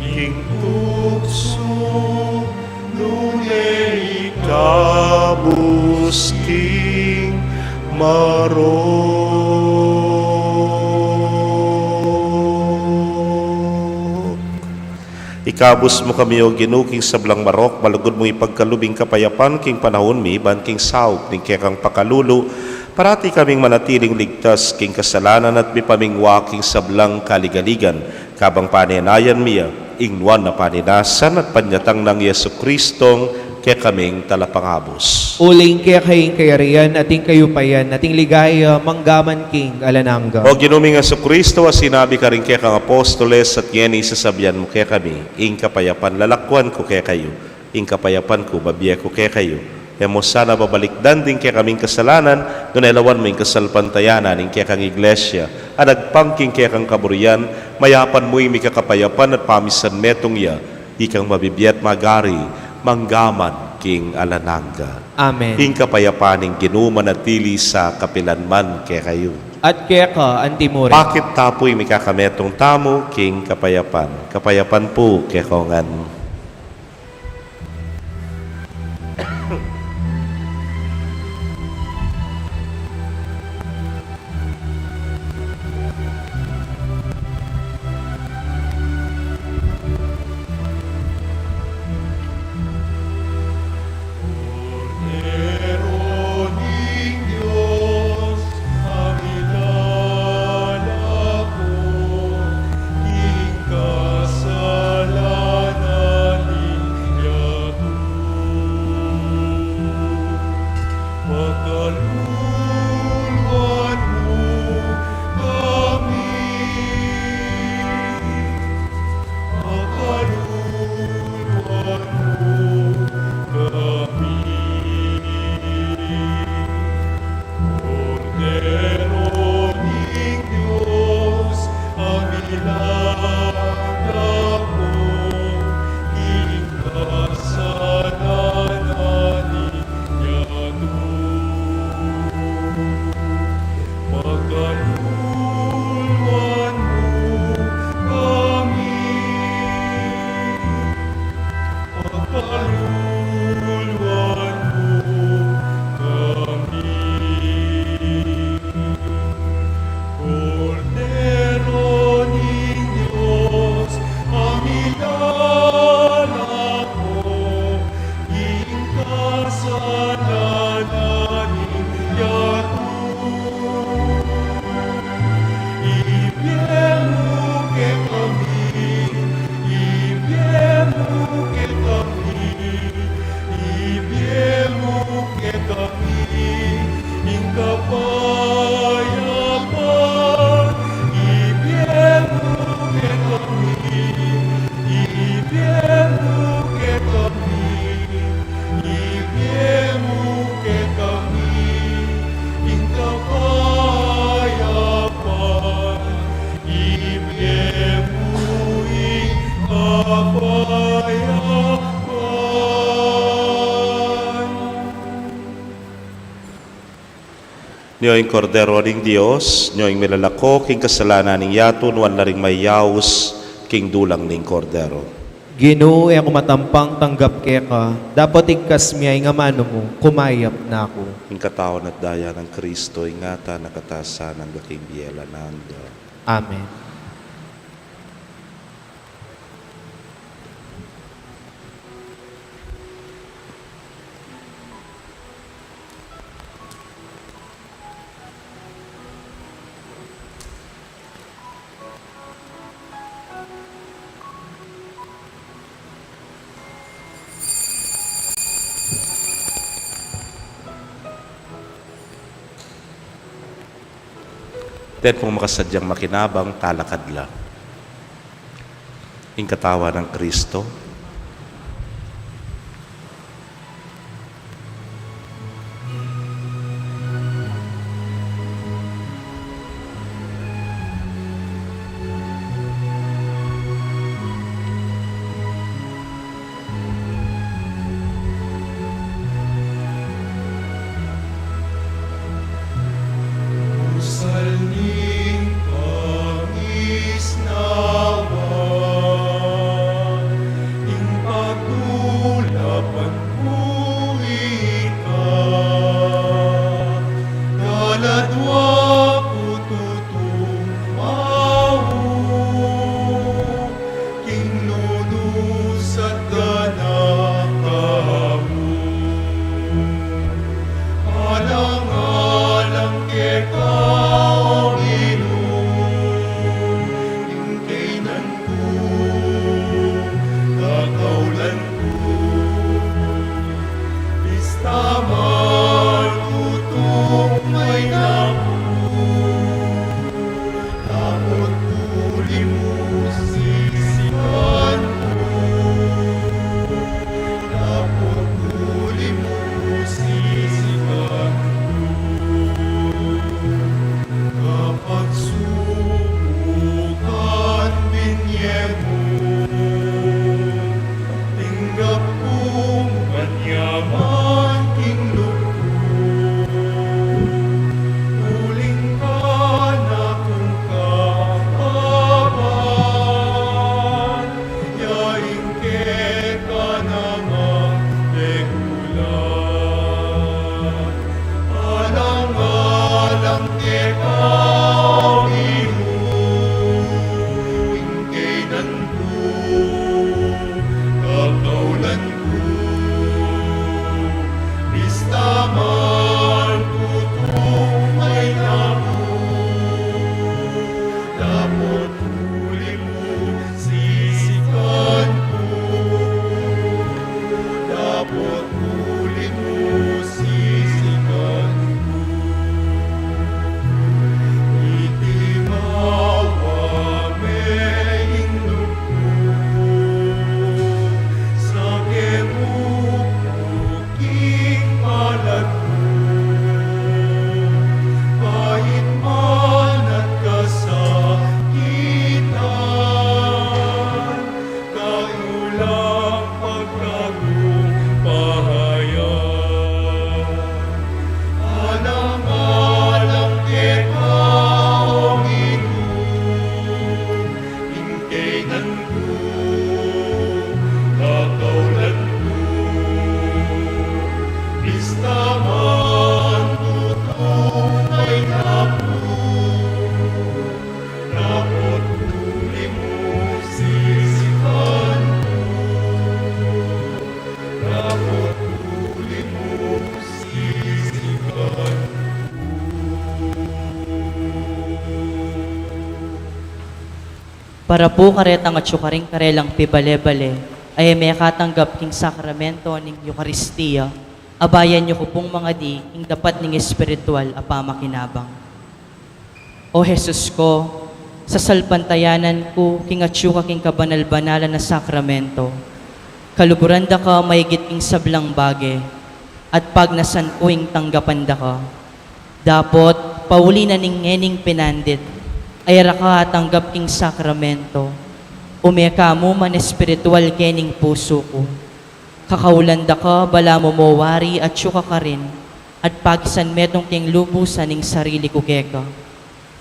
king tukso nunay ikabus king maro. Ikabus mo kami o ginuking sablang marok, malugod mo ipagkalubing kapayapan, king panahon mi, ban king sauk, ning kekang pakalulu, parati kaming manatiling ligtas, king kasalanan at mipamingwa, king sablang kaligaligan, kabang paninayan miya, ingnuan na paninasan at panyatang ng Yesu Kristong, kaya kaming talapangabos. Uling kaya kayong kayarian, ating kayupayan, ating ligaya, manggaman king Alananga. O ginuming Yesu Kristo, sinabi ka rin kaya kang apostoles at yan isasabihan mo kaya kami, ing kapayapan lalakwan ko kaya kayo, ing kapayapan ko babiya ko kaya kayo. Kaya mo sana babalikdan din kaya kaming kasalanan, doon elawan mo yung kasalpantayanan, ing kaya kang iglesia, at nagpangking kaya kang kaburian, mayapan mo yung mikakapayapan at pamisan metong ya, ikang mabibiyat magari, manggaman king Alananga. Amen. Ing kapayapaning ginumanatili sa kapilanman kaya kayo. At kaya ka, antimuri. Bakit tapoy may kakametong tamo king kapayapan? Kapayapan po kaya kongan. kaluluwan mo kami. Cordero ng Diyos, ang ilalako, ingkasalan namin yato. Ibiyemo ke kami, ibiyemo ke kami, ibiyemo ke kami, ingkapayapan. Ibiyemo ke kami, ibiyemo ke kami, ibiyemo ke kami, ingkapayapan. Niyo'y kordero ng Diyos, niyo'y milalako, king kasalanan ng yato, nuwan na rin may yaos, king dulang ng kordero. Ginoo ang matampang tanggap keka, dapat igkas miya nga mano mo, kumayap na ako. King katawan at daya ng Kristo, ingata nakatasan ng gaking biyela nanda. Amen. Then kung makasadyang makinabang, talakadla. Ing katawa ng Kristo, Salning pangisnawan, ing pagulapan mo ikaw. Daladwa pututumaw, king lulus at danakamu. Alang-alang kekao inung kainan ko, kakaulan ko. Para po karetang at syukaring karelang pibale-bale, ay may katanggap king sakramento ning Eucharistia, abayan niyo ko pong mga di, ing dapat ning espiritual apamakinabang. O Jesus ko, sa salpantayanan ko, king atsyuka king kabanal-banalan na sakramento, kaluburan da ka maigit king sablang bage, at pag nasan ko ing tanggapan da ka. Dapot, pauli na ning ngening pinandit, ay raka tanggap king sakramento, umeka mo man espiritual kening puso ko. Kakaulanda ka, bala mo mawari at syuka ka rin, at pagisan metong king lubusan ning sarili ko keka.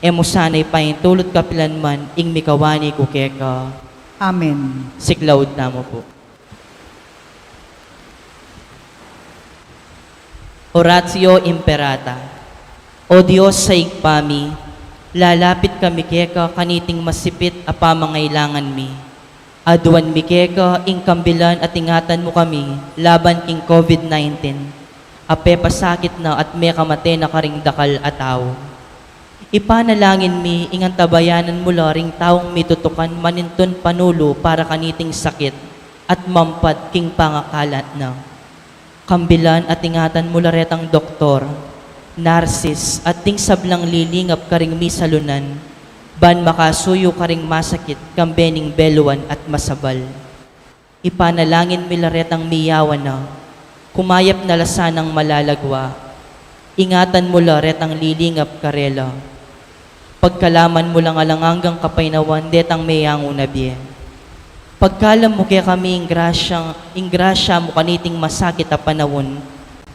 Emo sana'y paintulot kapilanman, ing mikawani ko keka. Amen. Siklaud na mo po. Oratio Imperata. O Diyos sa igpami, lalapit kami keka kaniting masipit a pamangailangan mi. Aduan mi keka ing kambilan at ingatan mo kami laban king COVID-19. Ape pasakit na at may kamate na karing dakal at tao. Ipanalangin mi ingan tabayanan mula ring taong mitutukan maninton panulo para kaniting sakit at mampad king pangakalat na. Kambilan at ingatan mula retang doktor, narsis at ting sablang lilingap karing misalunan, ban makasuyo karing masakit kambening beluan at masabal. Ipanalangin milaretang miyawan na, kumayap na lasanang malalagwa, ingatan mula retang lilingap karela. Pagkalaman mo lang alangangang kapainawan, detang mayang unabye. Pagkalam mo kaya kami ingrasya mo kaniting masakit a panawon,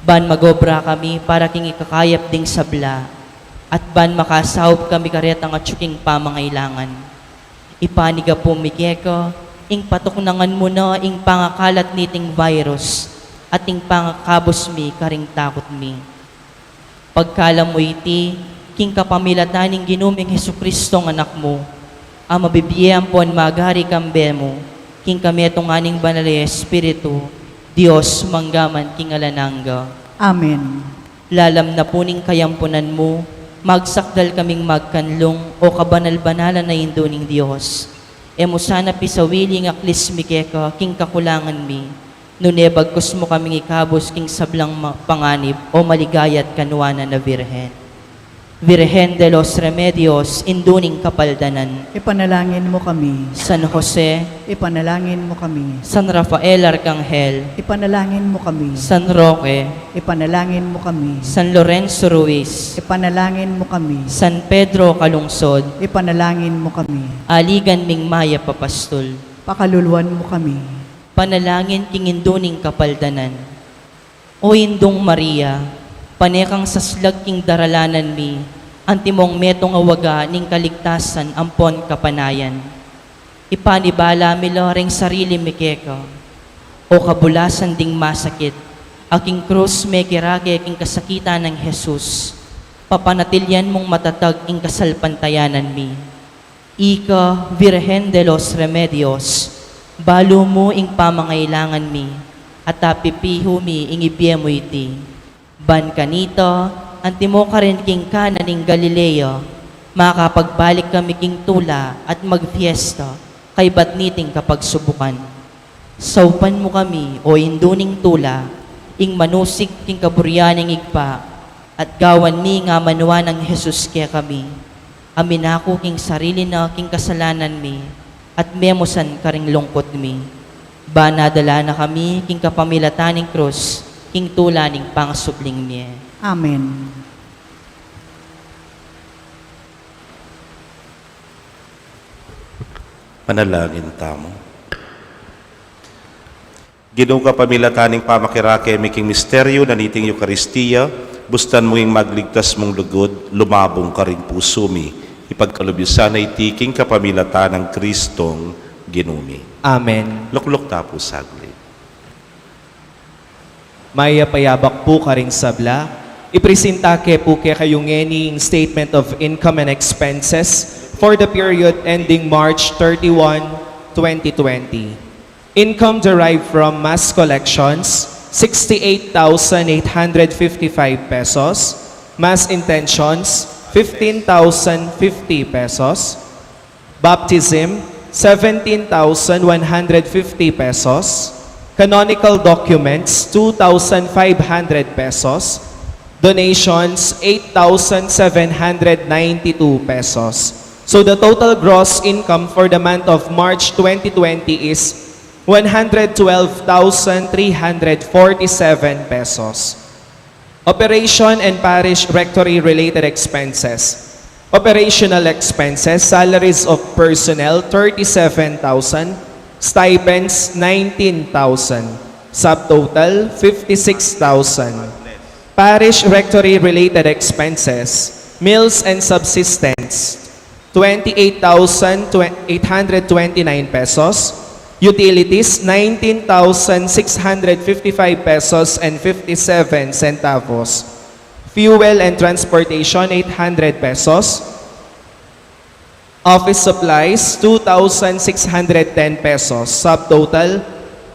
ban magobra kami para king ikakayap ding sabla, at ban makasahop kami karetang at syuking pamangailangan. Ipaniga po mikeka, ing patuknangan mo na ing pangakalat niting virus, at ing pangakabos mi karing takot mi. Pagkalam mo iti, king kapamilataning ginuming Hesukristo ng anak mo, ang mabibiyang pon magari kambe mo, king kametong aning banal na Espiritu, Diyos manggaman king alanangga. Amen. Lalam na puning kayampunan mo, magsakdal kaming magkanlong o kabanal-banalan na induning Diyos. Emo sana pisawiling aklis mikeka king kakulangan mi, nunebagkos mo kaming ikabos king sablang panganib o maligayat kanuana na Virhen. Virgen de los Remedios, induning kapaldanan. Ipanalangin mo kami. San Jose, Ipanalangin mo kami. San Rafael Arcangel, Ipanalangin mo kami. San Roque, Ipanalangin mo kami. San Lorenzo Ruiz, Ipanalangin mo kami. San Pedro Calungsod, Ipanalangin mo kami. Aligan Ming Maya Papastol, Pakaluluan mo kami. panalangin king induning kapaldanan. O Indong Maria, panekang saslag king daralanan mi, antimong metong awaga ning kaligtasan ampon kapanayan. Ipanibala mi loring sarili mi keka, o kabulasan ding masakit, aking krus may kirake king kasakitan ng Jesus, papanatilyan mong matatag ing kasalpantayanan mi. Ika, Virgen de los Remedios, balo mo ing pamangailangan mi, at apipiho mi ing ibiye mo iti. Ban kanito, antimo ka rin king kananing Galileo, makapagbalik kami king tula at magfiesta, kay batniting kapag subukan. Saupan mo kami, o induning tula, ing manusik king kaburyaning igpa, at gawan mi nga manuwa ng Jesus kaya kami. Amin ako king sarili na king kasalanan mi, at memosan karing lungkot mi. Ba nadala na kami king kapamilataning krus, king tula ning pangasubling niya. Amen. Manalangin tamo. Ginoo ka pamilataning pamakirake miking misteryo na niting Eucharistia, bustan mo yung magligtas mong lugod, lumabong ka rin puso mi, ipagkalubyosan ay tiking kapamilata ng Kristong ginumi. Amen. Lukluk tapo saglit. Maya payabak po karing sabla, ipresenta ke po kaya kayong any statement of income and expenses for the period ending March 31, 2020. Income derived from mass collections, 68,855 pesos. Mass intentions, 15,050 pesos. Baptism, 17,150 pesos. Canonical documents, 2,500 pesos. Donations, 8,792 pesos. So the total gross income for the month of March 2020 is 112,347 pesos. Operation and parish rectory related expenses. Operational expenses, salaries of personnel, 37,000. Stipends, 19,000. Subtotal, 56,000. Parish rectory related expenses, meals and subsistence, 28,829 pesos. Utilities, 19,655 pesos and 57 centavos. Fuel and transportation, 800 pesos. Office supplies, 2,610 pesos. Subtotal,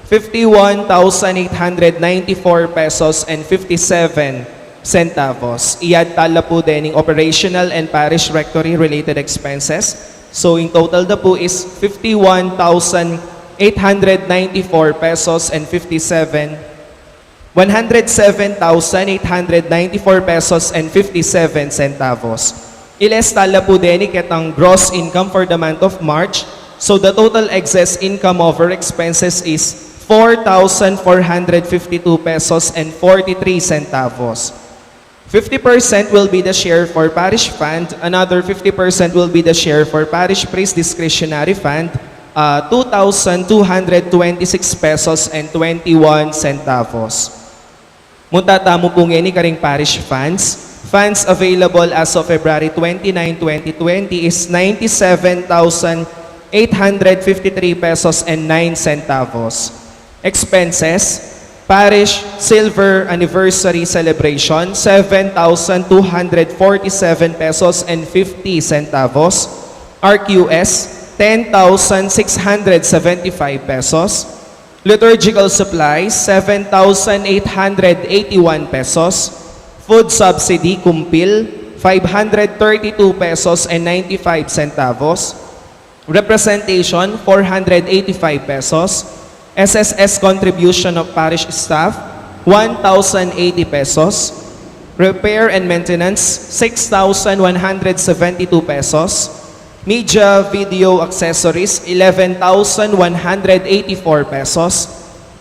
51,894 pesos and 57 centavos. Iad tala po din ng operational and parish rectory related expenses. So in total na po is 51,894 pesos and 107,894 pesos and 57 centavos. Iles tala po din ang gross income for the month of March. So the total excess income over expenses is 4,452 pesos and 43 centavos. 50% will be the share for parish fund. Another 50% will be the share for parish priest discretionary fund. 2,226 pesos and 21 centavos. Mutatamo po ngayon karing parish funds. Funds available as of February 29, 2020 is 97,853 pesos and 9 centavos. Expenses, parish silver anniversary celebration, 7,247 pesos and 50 centavos. RQS, 10,675 pesos. Liturgical supplies, 7,881 pesos. Food subsidy, kumpil, 532 pesos and 95 centavos. Representation, 485 pesos. SSS contribution of parish staff, 1,080 pesos. Repair and maintenance, 6,172 pesos. Media video accessories, 11,184 pesos.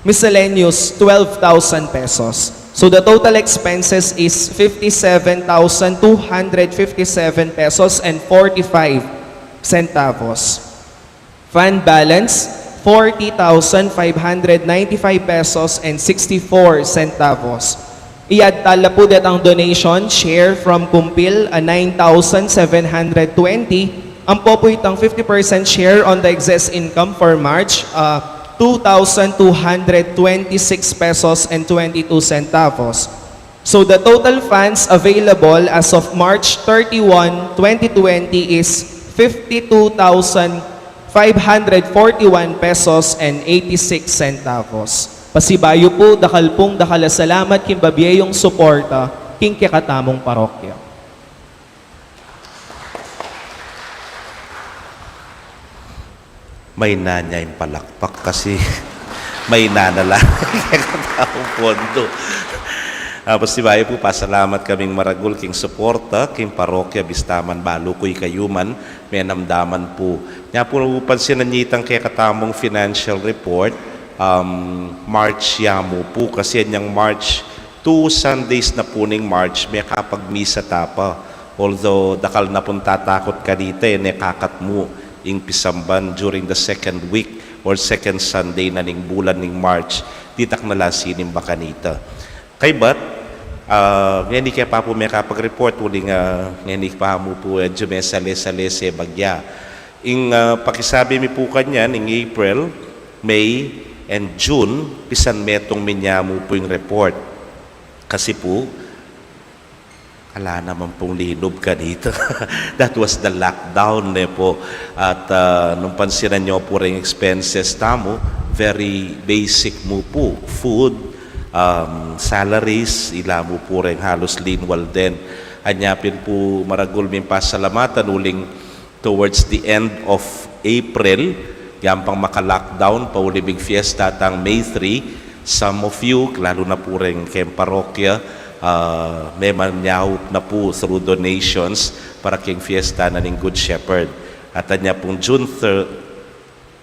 Miscellaneous, 12,000 pesos. So the total expenses is 57,257 pesos and 45 centavos. Fund balance, 40,595 pesos and 64 centavos. Iad tala po dat ang donation share from Kumpil, 9,720. Ang po po itang 50% share on the excess income for March, 2,226 pesos and 22 centavos. So the total funds available as of March 31, 2020 is 52,541 pesos and 86 centavos. Pasibayo po, dakal pong salamat kimbabiyayong suporta king kikatamong parokya. May nanya yung palakpak kasi may nanala kataong pondo. Pasibayo po, pasalamat kaming maragul king suporta, king parokya, bistaman balo ko'y kayuman, may namdaman po. Nga po pansinan nitang kaya katamong financial report, March yamu po, kasi yung March, 2 Sundays na po ning March, may kapag-misa tapa. Although, dakal na pong tatakot ka dito, nekakat mo ing pisamban during the second week or second Sunday na ning bulan ning March, ditak nalasinim ba kanita. Kay ba't, ngayon kaya pa po may kapag-report, uling ngayon pa mo po jume sale-sale bagya. Ing pakisabi mi po kanya, ning April, May, and June, pisan metong minyamu po yung report. Kasi po, ala naman pong linob ka dito. That was the lockdown po. At nung pansinan nyo po rin expenses tamo, very basic mo po. Food, salaries, ila mo po rin halos linwal din. Anyapin po maragul min pasalamatan uling towards the end of April, yan pang maka-lockdown, paulibig fiesta tang May 3. Some of you, lalo na po rin kay parokya, may manyaw na po through donations para king fiesta na ng Good Shepherd. At niya pong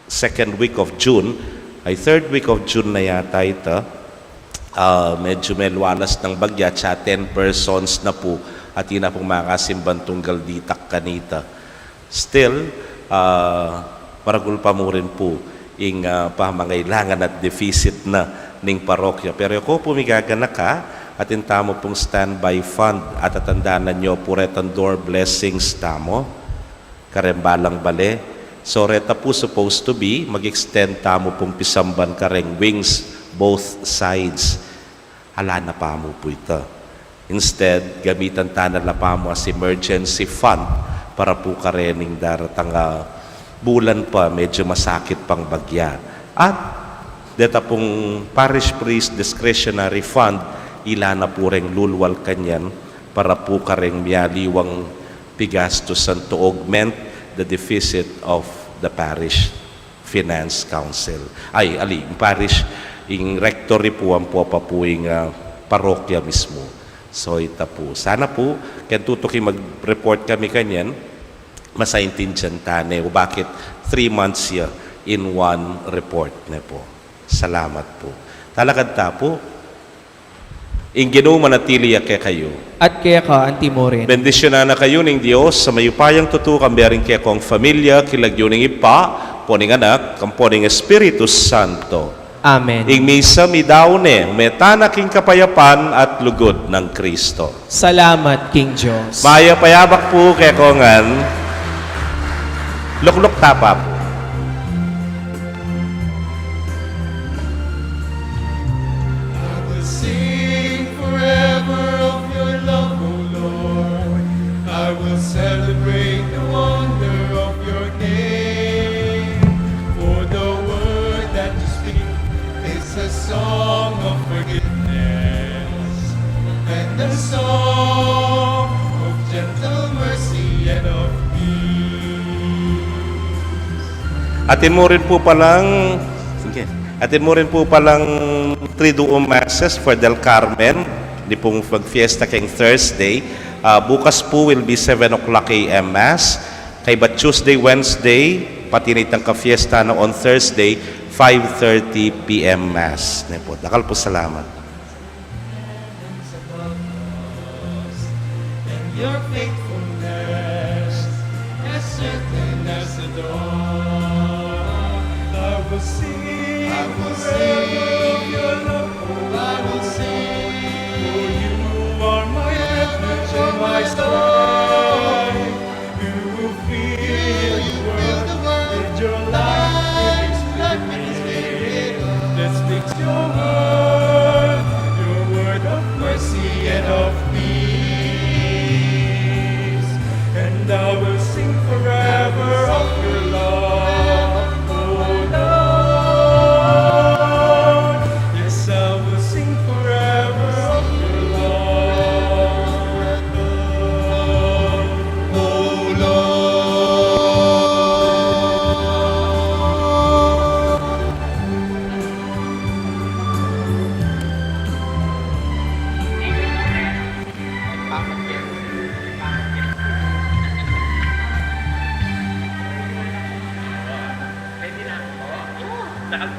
second week of June, ay third week of June na yata ito, medyo may luwalas ng bagya, 10 persons na po at yun na pong makasimbang tunggal ditak kanita. Still, maragul pa mo rin po yung pamangailangan at deficit na ning parokya. Pero ako po migagana ka at yung tamo pong standby fund at atandaan nyo po retang door blessings tamo, karembalang bale. So reta po supposed to be, mag-extend tamo pong pisamban kareng wings both sides. Hala na pa mo po ito. Instead, gamitan tanan la pa mo as emergency fund para po karening daratang bulan pa, medyo masakit pang bagya. At deta pong parish priest discretionary fund, ila na po ring lulwal kanyan para po kareng miyaliwang pigastusan to augment the deficit of the parish finance council. Yung parish, yung rectory po ang po pa po yung parokya mismo. So ita po. Sana po, kaya tutuki mag-report kami kanyan, masaintindihan tane o bakit 3 months ya in one report na po. Salamat po. Talagad ta po, in Ginoo manatili kaya kayo. At kaya ka, Auntie Morin. Bendisyonan na kayo ng Diyos sa mayupayang tutukan bearing kaya kong familia, kilagyo ng ipa, poning anak, kamponing Espiritu Santo. Amen. Ing misa midaune, umetanak king kapayapan at lugod ng Kristo. Salamat, King Diyos. Maya payabak po kaya kongan, lukluk tapa po. I will sing forever of your love, O Lord. I will celebrate the wonder of your name. For the word that you speak is a song of forgiveness and a song of gentle mercy and of peace. Atin mo rin po palang, Triduum Masses for Del Carmen, di pong mag-fiesta kayong Thursday. Bukas po will be 7 o'clock a.m. Mass. Kay ba Tuesday, Wednesday, pati na itang ka-fiesta na on Thursday, 5:30 p.m. Mass. Dakal po salamat. And your faithfulness as certain as the dawn. I will sing of your love, I will sing. For you are my refuge and my strength. You will fill the world with your life-giving spirit that speaks your word of mercy and of peace. And I will sing forever of your love, oh Lord. Yes, I will sing forever of your love, oh Lord. Dahil